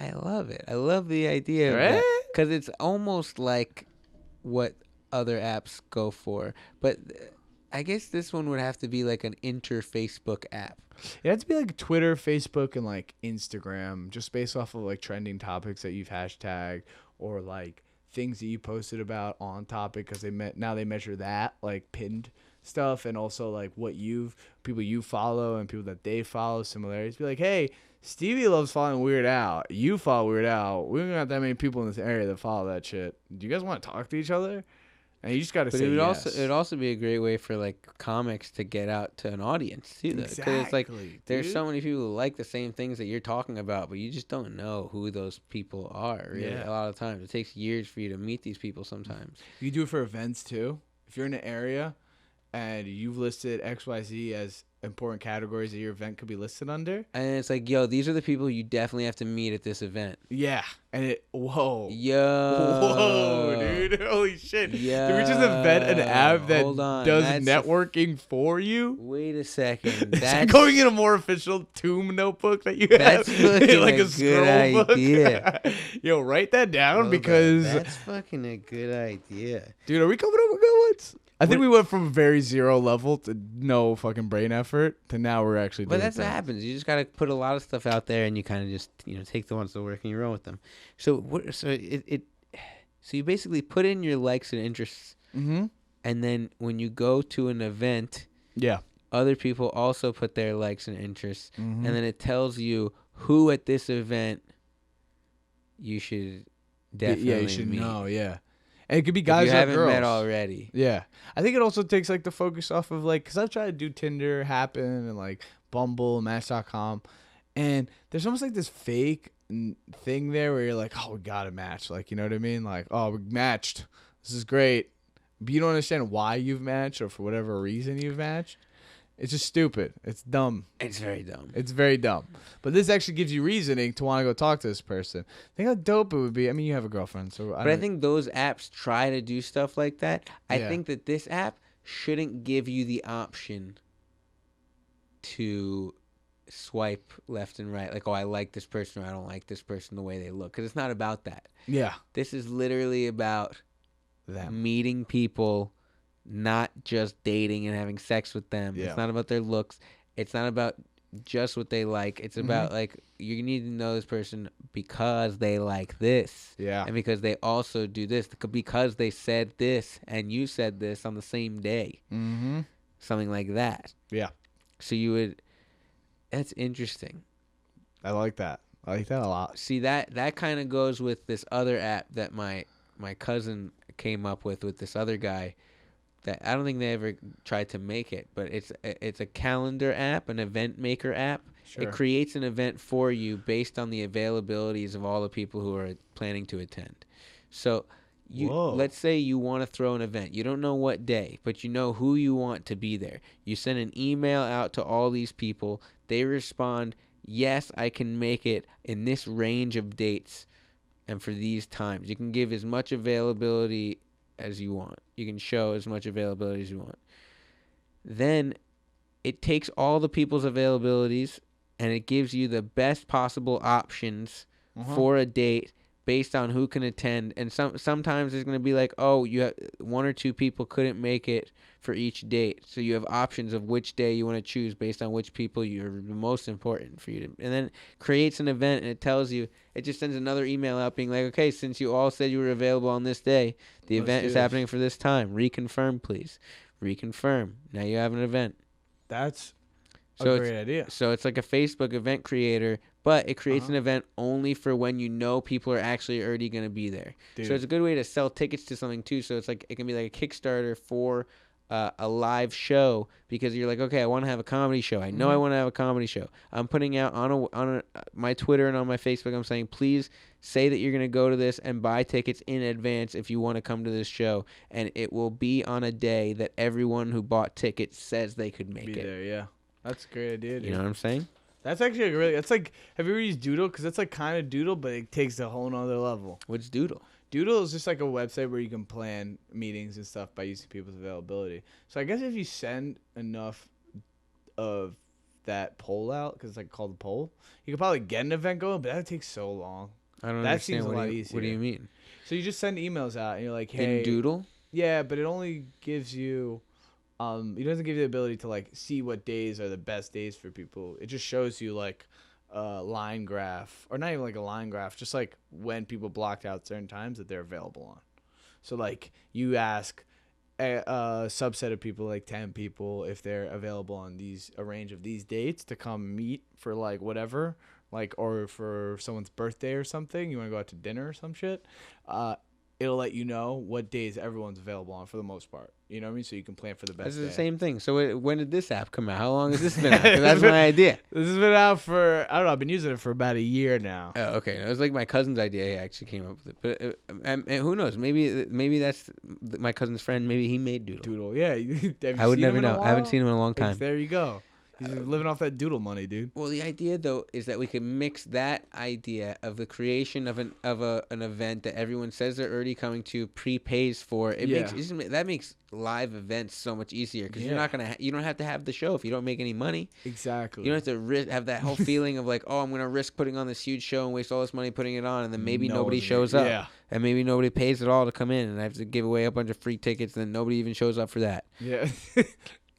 [SPEAKER 2] I love it. I love the idea of
[SPEAKER 3] Right?
[SPEAKER 2] that because it's almost like what other apps go for. But I guess this one would have to be like an inter-Facebook app.
[SPEAKER 3] It has to be like Twitter, Facebook, and like Instagram, just based off of like trending topics that you've hashtagged or like things that you posted about on topic, because now they measure that, like pinned stuff, and also like people you follow and people that they follow, similarities. Be like, hey, Stevie loves following Weird Al. You follow Weird Al. We don't got that many people in this area that follow that shit. Do you guys want to talk to each other? And you just got to say yes.
[SPEAKER 2] It would also be a great way for like comics to get out to an audience too, though. Because it's like there's so many people who like the same things that you're talking about, but you just don't know who those people are. Really, a lot of times it takes years for you to meet these people. Sometimes
[SPEAKER 3] you do it for events too. If you're in an area and you've listed XYZ as important categories that your event could be listed under,
[SPEAKER 2] and it's like, yo, these are the people you definitely have to meet at this event.
[SPEAKER 3] Yeah, and
[SPEAKER 2] whoa,
[SPEAKER 3] dude, holy shit. Did we just invent an app that does networking for you?
[SPEAKER 2] Wait a second,
[SPEAKER 3] that's going in a more official Tomb notebook that you have.
[SPEAKER 2] That's fucking like a
[SPEAKER 3] scroll
[SPEAKER 2] good idea.
[SPEAKER 3] Yo, write that down, because
[SPEAKER 2] that's fucking a good idea,
[SPEAKER 3] dude. Are we coming up with good ones? I think we went from very zero level to no fucking brain effort to now we're actually doing
[SPEAKER 2] But that's what happens. You just got to put a lot of stuff out there, and you kind of just, take the ones that work and you run with them. So you basically put in your likes and interests, and then when you go to an event, other people also put their likes and interests, and then it tells you who at this event you should definitely meet.
[SPEAKER 3] know, And it could be guys or girls.
[SPEAKER 2] You haven't met already.
[SPEAKER 3] Yeah. I think it also takes, like, the focus off of, like, because I've tried to do Tinder, Happen, and, like, Bumble, Match.com. And there's almost, like, this fake thing there where you're like, oh, we got to match. Like, you know what I mean? Like, oh, we matched. This is great. But you don't understand why you've matched or for whatever reason you've matched. It's just stupid. It's dumb.
[SPEAKER 2] It's very dumb.
[SPEAKER 3] It's very dumb. But this actually gives you reasoning to want to go talk to this person. Think how dope it would be. I mean, you have a girlfriend, so.
[SPEAKER 2] I think those apps try to do stuff like that. I think that this app shouldn't give you the option to swipe left and right. Like, oh, I like this person or I don't like this person the way they look. Because it's not about that.
[SPEAKER 3] Yeah.
[SPEAKER 2] This is literally about meeting people, not just dating and having sex with them. It's not about their looks. It's not about just what they like. It's about, like, you need to know this person because they like this.
[SPEAKER 3] Yeah.
[SPEAKER 2] And because they also do this. Because they said this and you said this on the same day.
[SPEAKER 3] Mm-hmm.
[SPEAKER 2] Something like that.
[SPEAKER 3] Yeah.
[SPEAKER 2] So you would... That's interesting.
[SPEAKER 3] I like that. I like that a lot.
[SPEAKER 2] See, that kind of goes with this other app that my cousin came up with this other guy. That I don't think they ever tried to make it, but it's a calendar app, an event maker app. Sure. It creates an event for you based on the availabilities of all the people who are planning to attend. So let's say you want to throw an event. You don't know what day, but you know who you want to be there. You send an email out to all these people. They respond, yes, I can make it in this range of dates and for these times. You can give as much availability as you want. You can show as much availability as you want. Then it takes all the people's availabilities and it gives you the best possible options for a date based on who can attend. And sometimes there's going to be like, oh, you have one or two people couldn't make it for each date. So you have options of which day you want to choose based on which people you're the most important for you to. And then it creates an event and it tells you, it just sends another email out being like, okay, since you all said you were available on this day, the event is happening for this time. Reconfirm, please. Reconfirm. Now you have an event.
[SPEAKER 3] That's a great idea.
[SPEAKER 2] So it's like a Facebook event creator, but it creates an event only for when you know people are actually already going to be there. Dude. So it's a good way to sell tickets to something too. So it's like it can be like a Kickstarter for a live show because you're like, okay, I want to have a comedy show. I know I want to have a comedy show. I'm putting out on my Twitter and on my Facebook. I'm saying, please say that you're going to go to this and buy tickets in advance if you want to come to this show, and it will be on a day that everyone who bought tickets says they could make it.
[SPEAKER 3] There, yeah. That's a great idea, dude.
[SPEAKER 2] You know what I'm saying?
[SPEAKER 3] That's actually that's like, have you ever used Doodle? Because that's like kind of Doodle, but it takes a whole nother level.
[SPEAKER 2] What's Doodle?
[SPEAKER 3] Doodle is just like a website where you can plan meetings and stuff by using people's availability. So I guess if you send enough of that poll out, because it's like called a poll, you could probably get an event going, but that takes so long.
[SPEAKER 2] I don't understand. That seems a lot easier. What do you mean?
[SPEAKER 3] So you just send emails out and you're like, hey.
[SPEAKER 2] In Doodle?
[SPEAKER 3] Yeah, but it only gives you... it doesn't give you the ability to like see what days are the best days for people. It just shows you like line graph, or not even like a line graph, just like when people blocked out certain times that they're available on. So like you ask a subset of people, like 10 people, if they're available on a range of these dates to come meet for like whatever, like, or for someone's birthday or something, you want to go out to dinner or some shit. It'll let you know what days everyone's available on for the most part. You know what I mean? So you can plan for the best
[SPEAKER 2] That's
[SPEAKER 3] day.
[SPEAKER 2] the same thing. So when did this app come out? How long has this been out? 'Cause that's my idea.
[SPEAKER 3] This has been out for, I don't know, I've been using it for about a year now.
[SPEAKER 2] Oh, okay. It was like my cousin's idea. He actually came up with it. But and who knows? Maybe that's my cousin's friend. Maybe he made Doodle.
[SPEAKER 3] Doodle, yeah. Have you
[SPEAKER 2] I would
[SPEAKER 3] seen
[SPEAKER 2] never
[SPEAKER 3] him in a
[SPEAKER 2] know. I haven't
[SPEAKER 3] while?
[SPEAKER 2] seen him in a long time.
[SPEAKER 3] There you go. He's living off that Doodle money, dude.
[SPEAKER 2] Well, the idea though is that we can mix that idea of the creation of an event that everyone says they're already coming to, prepays for. That makes live events so much easier because you're not you don't have to have the show if you don't make any money.
[SPEAKER 3] Exactly.
[SPEAKER 2] You don't have to have that whole feeling of like, oh, I'm gonna risk putting on this huge show and waste all this money putting it on, and then maybe nobody shows up.
[SPEAKER 3] Yeah.
[SPEAKER 2] And maybe nobody pays at all to come in, and I have to give away a bunch of free tickets, and then nobody even shows up for that.
[SPEAKER 3] Yeah.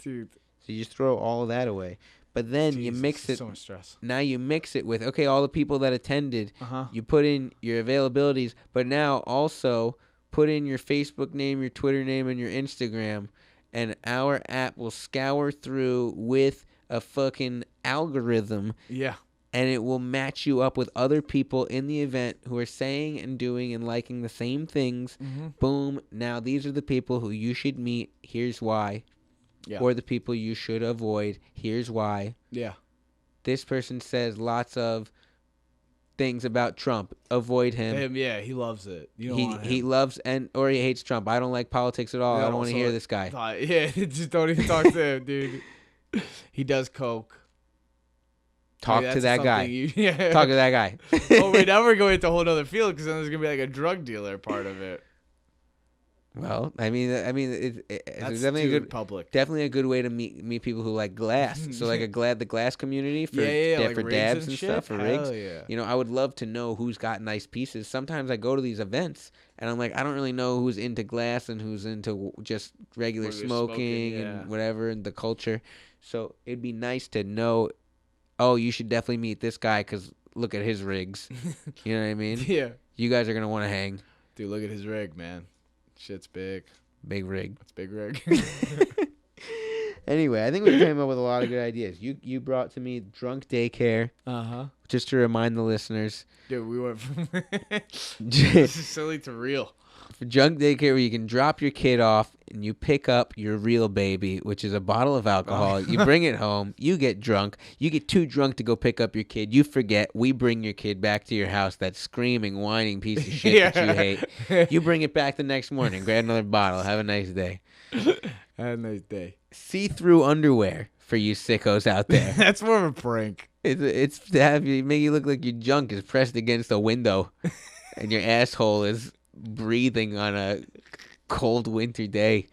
[SPEAKER 3] Dude.
[SPEAKER 2] So you just throw all of that away. But then you mix it.
[SPEAKER 3] So much stress.
[SPEAKER 2] Now you mix it with, okay, all the people that attended. You put in your availabilities, but now also put in your Facebook name, your Twitter name, and your Instagram, and our app will scour through with a fucking algorithm.
[SPEAKER 3] Yeah.
[SPEAKER 2] And it will match you up with other people in the event who are saying and doing and liking the same things. Boom. Now these are the people who you should meet. Here's why.
[SPEAKER 3] Yeah.
[SPEAKER 2] Or the people you should avoid. Here's why.
[SPEAKER 3] Yeah.
[SPEAKER 2] This person says lots of things about Trump. Avoid him.
[SPEAKER 3] Yeah, he loves it. You don't want him.
[SPEAKER 2] He loves or he hates Trump. I don't like politics at all. I don't want to hear this guy.
[SPEAKER 3] Yeah, just don't even talk to him, dude. He does coke.
[SPEAKER 2] Talk to that guy.
[SPEAKER 3] Yeah.
[SPEAKER 2] Talk to that guy.
[SPEAKER 3] Oh wait, now we're going into a whole other field because then there's gonna be like a drug dealer part of it.
[SPEAKER 2] Well, I mean, it's
[SPEAKER 3] That's
[SPEAKER 2] definitely a good way to meet people who like glass. So like the glass community for
[SPEAKER 3] like
[SPEAKER 2] for
[SPEAKER 3] rigs
[SPEAKER 2] dabs
[SPEAKER 3] and
[SPEAKER 2] and
[SPEAKER 3] shit?
[SPEAKER 2] stuff for
[SPEAKER 3] Hell
[SPEAKER 2] rigs.
[SPEAKER 3] yeah.
[SPEAKER 2] You know, I would love to know who's got nice pieces. Sometimes I go to these events and I'm like, I don't really know who's into glass and who's into just regular smoking and whatever and the culture. So it'd be nice to know. Oh, you should definitely meet this guy because look at his rigs. You know what I mean?
[SPEAKER 3] Yeah.
[SPEAKER 2] You guys are gonna want to hang.
[SPEAKER 3] Dude, look at his rig, man. Shit's big.
[SPEAKER 2] Big rig.
[SPEAKER 3] It's big rig.
[SPEAKER 2] Anyway, I think we came up with a lot of good ideas. You brought to me drunk daycare. Just to remind the listeners.
[SPEAKER 3] Dude, we went from this is silly to real.
[SPEAKER 2] For drunk daycare, where you can drop your kid off and you pick up your real baby, which is a bottle of alcohol. You bring it home. You get drunk. You get too drunk to go pick up your kid. You forget. We bring your kid back to your house. That screaming, whining piece of shit that you hate. You bring it back the next morning. Grab another bottle. Have a nice day.
[SPEAKER 3] Have a nice day.
[SPEAKER 2] See-through underwear for you sickos out there.
[SPEAKER 3] That's more of a prank.
[SPEAKER 2] It's to have you make you look like your junk is pressed against a window, and your asshole is breathing on a cold winter day.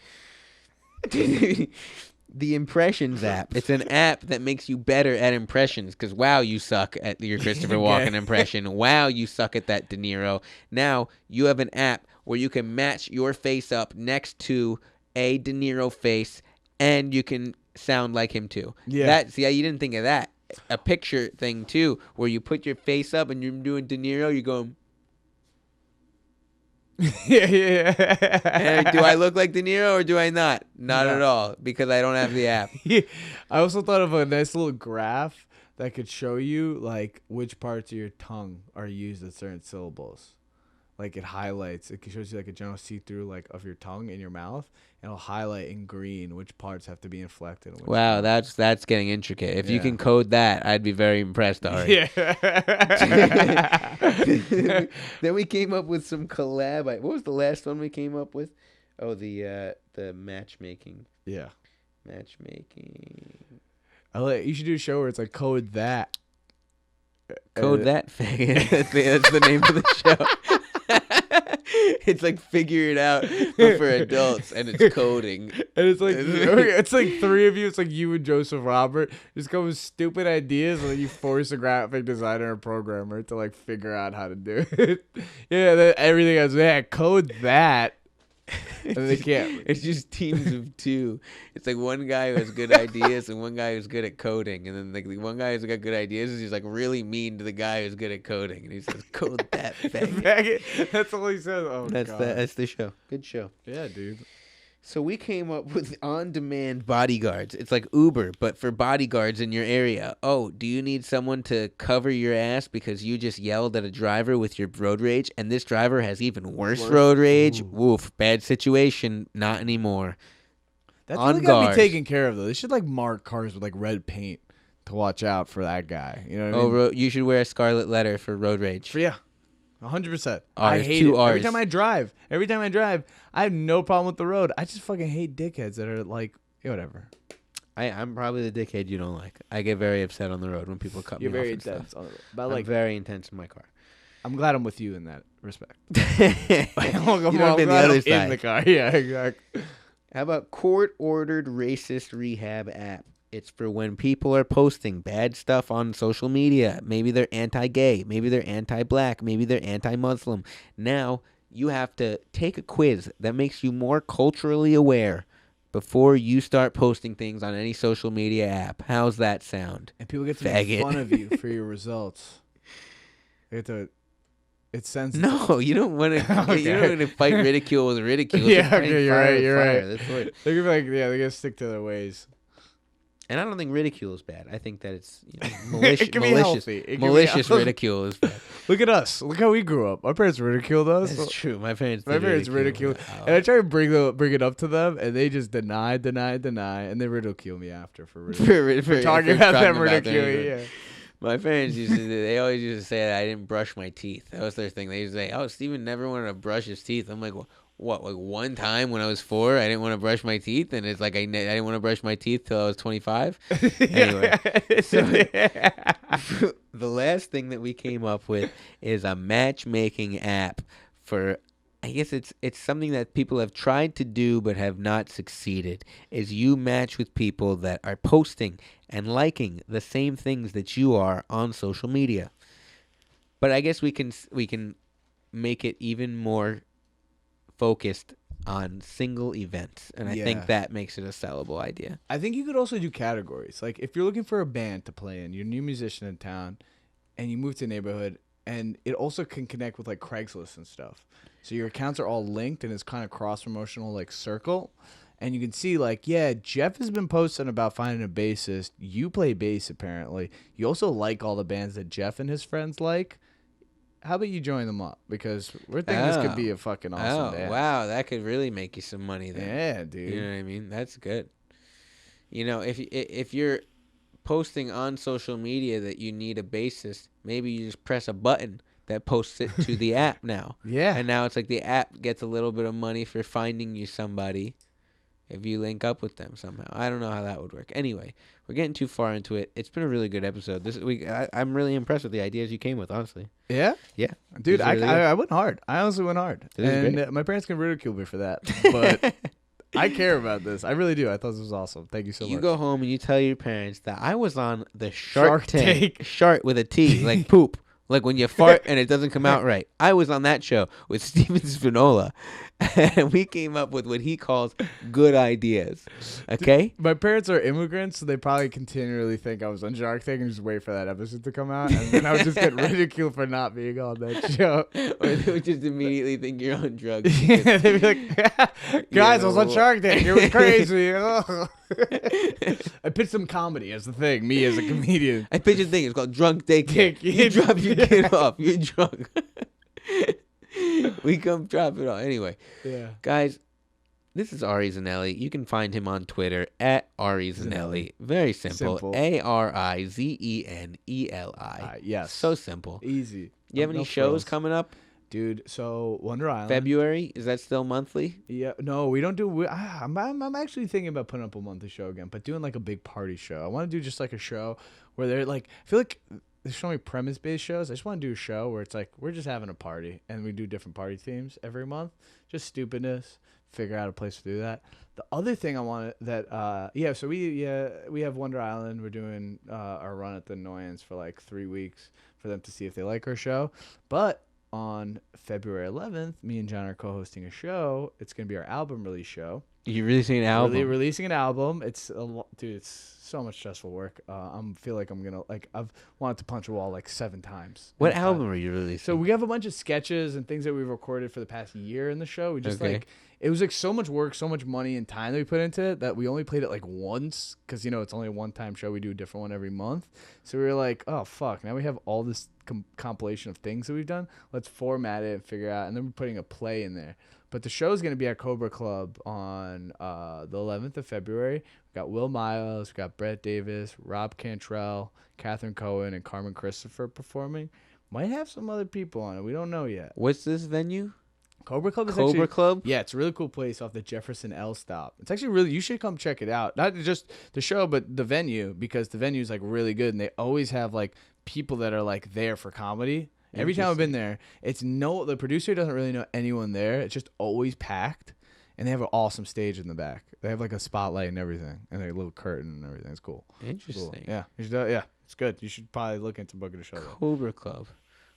[SPEAKER 2] The Impressions app. It's an app that makes you better at impressions because, wow, you suck at your Christopher Walken impression. Wow, you suck at that De Niro. Now you have an app where you can match your face up next to a De Niro face and you can sound like him too. Yeah. You didn't think of that. A picture thing too where you put your face up and you're doing De Niro, you're going...
[SPEAKER 3] Yeah.
[SPEAKER 2] Do I look like De Niro or do I not? Not at all, because I don't have the app.
[SPEAKER 3] I also thought of a nice little graph that could show you like which parts of your tongue are used at certain syllables. Like it highlights, it shows you like a general see-through like of your tongue in your mouth, and it'll highlight in green which parts have to be inflected. And which
[SPEAKER 2] wow, that's getting intricate. If you can code that, I'd be very impressed, Ari.
[SPEAKER 3] Yeah.
[SPEAKER 2] Then we came up with some collab. What was the last one we came up with? Oh, the matchmaking.
[SPEAKER 3] Yeah.
[SPEAKER 2] Matchmaking.
[SPEAKER 3] You should do a show where it's like code that.
[SPEAKER 2] Code that faggot. That's the name of the show. It's like figure it out, but for adults, and it's coding.
[SPEAKER 3] And it's like three of you. It's like you and Joseph Robert just come with stupid ideas, and then you force a graphic designer or programmer to like figure out how to do it. Yeah, everything else. Yeah, code that. And they can't.
[SPEAKER 2] It's just teams of two. It's like one guy who has good ideas and one guy who's good at coding. And then like the one guy who's got good ideas is he's like really mean to the guy who's good at coding. And he says, "Code that faggot."
[SPEAKER 3] Faggot. That's all he says. Oh,
[SPEAKER 2] That's
[SPEAKER 3] God.
[SPEAKER 2] that's the show. Good show.
[SPEAKER 3] Yeah, dude.
[SPEAKER 2] So we came up with on-demand bodyguards. It's like Uber, but for bodyguards in your area. Oh, do you need someone to cover your ass because you just yelled at a driver with your road rage, and this driver has even worse road rage?
[SPEAKER 3] Ooh.
[SPEAKER 2] Woof, bad situation. Not anymore.
[SPEAKER 3] That's
[SPEAKER 2] On
[SPEAKER 3] really gotta
[SPEAKER 2] guard.
[SPEAKER 3] be taken care of though. They should like mark cars with like red paint to watch out for that guy. You know what I mean?
[SPEAKER 2] You should wear a scarlet letter for road rage.
[SPEAKER 3] Yeah. 100%. I
[SPEAKER 2] R's,
[SPEAKER 3] hate
[SPEAKER 2] two
[SPEAKER 3] it. Every
[SPEAKER 2] R's.
[SPEAKER 3] time I drive, I have no problem with the road. I just fucking hate dickheads that are like, whatever.
[SPEAKER 2] I'm probably the dickhead you don't like. I get very upset on the road when people cut
[SPEAKER 3] You're
[SPEAKER 2] me
[SPEAKER 3] very
[SPEAKER 2] off and
[SPEAKER 3] intense
[SPEAKER 2] stuff.
[SPEAKER 3] on the road. But
[SPEAKER 2] I'm
[SPEAKER 3] like,
[SPEAKER 2] very intense in my car.
[SPEAKER 3] I'm glad I'm with you in that respect.
[SPEAKER 2] You don't be on the other side.
[SPEAKER 3] In the car. Yeah, exactly.
[SPEAKER 2] How about court-ordered racist rehab app? It's for when people are posting bad stuff on social media. Maybe they're anti-gay. Maybe they're anti-black. Maybe they're anti-Muslim. Now, you have to take a quiz that makes you more culturally aware before you start posting things on any social media app. How's that sound?
[SPEAKER 3] And people get to
[SPEAKER 2] Faggot.
[SPEAKER 3] make fun of you for your results. They get to. It's sensitive.
[SPEAKER 2] No, you don't want to.
[SPEAKER 3] Okay.
[SPEAKER 2] You don't want to fight ridicule with ridicule. It's
[SPEAKER 3] Yeah,
[SPEAKER 2] like fighting
[SPEAKER 3] okay, you're
[SPEAKER 2] fire
[SPEAKER 3] right,
[SPEAKER 2] with
[SPEAKER 3] you're
[SPEAKER 2] fire.
[SPEAKER 3] right.
[SPEAKER 2] That's what.
[SPEAKER 3] They're gonna be like, yeah, they gotta stick to their ways.
[SPEAKER 2] And I don't think ridicule is bad. I think that it's
[SPEAKER 3] It can be healthy. It can be
[SPEAKER 2] malicious
[SPEAKER 3] healthy.
[SPEAKER 2] ridicule is bad.
[SPEAKER 3] Look at us. Look how we grew up. Our parents ridiculed us.
[SPEAKER 2] That's true. My parents.
[SPEAKER 3] My
[SPEAKER 2] did
[SPEAKER 3] parents
[SPEAKER 2] ridicule.
[SPEAKER 3] ridicule, and I try to bring it up to them, and they just deny, and they ridicule me after for talking about them ridiculing. Yeah.
[SPEAKER 2] My parents they always used to say that I didn't brush my teeth. That was their thing. They used to say, "Oh, Steven never wanted to brush his teeth." I'm like, well, what? Like one time when I was 4, I didn't want to brush my teeth, and it's like I didn't want to brush my teeth till I was 25. Anyway, so the last thing that we came up with is a matchmaking app for. I guess it's something that people have tried to do but have not succeeded. Is you match with people that are posting and liking the same things that you are on social media. But I guess we can make it even more focused on single events, and I think that makes it a sellable idea.
[SPEAKER 3] I think you could also do categories. Like if you're looking for a band to play in, you're a new musician in town, and you move to a neighborhood, and it also can connect with like Craigslist and stuff. So your accounts are all linked, and it's kind of cross-promotional like circle. And you can see like, yeah, Jeff has been posting about finding a bassist. You play bass apparently. You also like all the bands that Jeff and his friends like. How about you join them up? Because we're thinking this could be a fucking awesome dance.
[SPEAKER 2] Wow, that could really make you some money then.
[SPEAKER 3] Yeah, dude.
[SPEAKER 2] You know what I mean? That's good. You know, if you're posting on social media that you need a bassist, maybe you just press a button that posts it to the app now.
[SPEAKER 3] Yeah.
[SPEAKER 2] And now it's like the app gets a little bit of money for finding you somebody if you link up with them somehow. I don't know how that would work. Anyway, we're getting too far into it. It's been a really good episode. I'm really impressed with the ideas you came with, honestly.
[SPEAKER 3] Yeah?
[SPEAKER 2] Yeah.
[SPEAKER 3] Dude,
[SPEAKER 2] This is really
[SPEAKER 3] I went hard. I honestly went hard.
[SPEAKER 2] This is
[SPEAKER 3] And
[SPEAKER 2] great.
[SPEAKER 3] my parents can ridicule me for that. But I care about this. I really do. I thought this was awesome. Thank you so much.
[SPEAKER 2] You go home and you tell your parents that I was on the
[SPEAKER 3] Shark
[SPEAKER 2] Shark Tank.
[SPEAKER 3] Tank.
[SPEAKER 2] Shart with a T, like poop. Like when you fart and it doesn't come out right. I was on that show with Steven Spinola, and we came up with what he calls good ideas. Okay?
[SPEAKER 3] My parents are immigrants, so they probably continually think I was on Shark Tank and just wait for that episode to come out. And then I would just get ridiculed for not being on that show.
[SPEAKER 2] Or they would just immediately think you're on drugs.
[SPEAKER 3] Yeah, they'd be like, guys, I was on Shark Tank. It was crazy. I pitched some comedy as the thing, me as a comedian.
[SPEAKER 2] I pitched a thing. It's called Drunk Daycare.
[SPEAKER 3] Yeah.
[SPEAKER 2] You drop your kid off. You're drunk. We come drop it off. Anyway,
[SPEAKER 3] Yeah.
[SPEAKER 2] guys, this is Ari Zeneli. You can find him on Twitter at Ari Zeneli. Very simple.
[SPEAKER 3] Simple.
[SPEAKER 2] ARIZENELI.
[SPEAKER 3] Yes.
[SPEAKER 2] So simple.
[SPEAKER 3] Easy.
[SPEAKER 2] You have any
[SPEAKER 3] No
[SPEAKER 2] shows
[SPEAKER 3] frills.
[SPEAKER 2] coming up?
[SPEAKER 3] Dude, so Wonder Island.
[SPEAKER 2] February? Is that still monthly?
[SPEAKER 3] Yeah, no, we don't do. I'm actually thinking about putting up a monthly show again, but doing like a big party show. I want to do just like a show where they're like, I feel like there's so many premise based shows. I just want to do a show where it's like we're just having a party and we do different party themes every month. Just stupidness. Figure out a place to do that. The other thing I wanted so we have Wonder Island. We're doing our run at the Annoyance for like 3 weeks for them to see if they like our show. But on February 11th, me and John are co-hosting a show. It's going to be our album release show.
[SPEAKER 2] You're releasing an album.
[SPEAKER 3] Really releasing an album. It's dude, it's so much stressful work. Feel like I'm gonna I've wanted to punch a wall like 7 times.
[SPEAKER 2] What album are you releasing?
[SPEAKER 3] So we have a bunch of sketches and things that we've recorded for the past year in the show. We just it was like so much work, so much money and time that we put into it that we only played it like once because it's only a one-time show. We do a different one every month. So we were like, oh fuck, now we have all this compilation of things that we've done. Let's format it and figure out, and then we're putting a play in there. But the show is going to be at Cobra Club on the 11th of February. We've got Will Miles, we've got Brett Davis, Rob Cantrell, Catherine Cohen, and Carmen Christopher performing. Might have some other people on it. We don't know yet.
[SPEAKER 2] What's this venue?
[SPEAKER 3] Cobra Club is
[SPEAKER 2] Cobra Club?
[SPEAKER 3] Yeah, it's a really cool place off the Jefferson L stop. It's actually really, you should come check it out. Not just the show, but the venue, because the venue is like really good, and they always have like people that are like there for comedy. Every time I've been there, the producer doesn't really know anyone there. It's just always packed, and they have an awesome stage in the back. They have like a spotlight and everything, and a little curtain and everything. It's cool.
[SPEAKER 2] Interesting.
[SPEAKER 3] Cool. Yeah, it's good. You should probably look into booking a show there.
[SPEAKER 2] Cobra Club.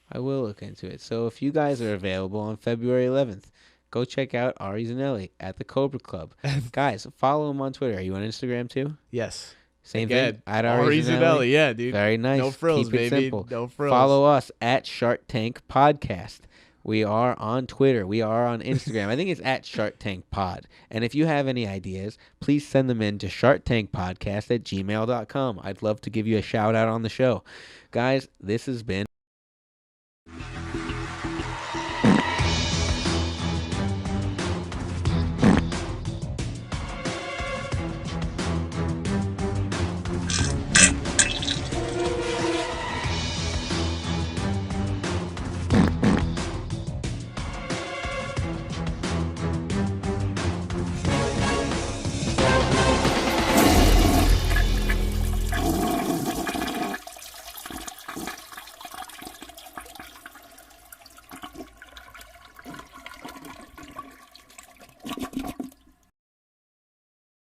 [SPEAKER 2] I will look into it. So if you guys are available on February 11th, go check out Ari Zeneli at the Cobra Club. Guys, follow him on Twitter. Are you on Instagram too?
[SPEAKER 3] Yes.
[SPEAKER 2] Same thing. At Ari
[SPEAKER 3] Zeneli. Yeah, dude.
[SPEAKER 2] Very nice.
[SPEAKER 3] No frills,
[SPEAKER 2] Keep it
[SPEAKER 3] baby.
[SPEAKER 2] simple.
[SPEAKER 3] No frills.
[SPEAKER 2] Follow us at ShartTankPodcast. We are on Twitter. We are on Instagram. I think it's at ShartTankPod. And if you have any ideas, please send them in to ShartTankPodcast@gmail.com. I'd love to give you a shout out on the show. Guys, this has been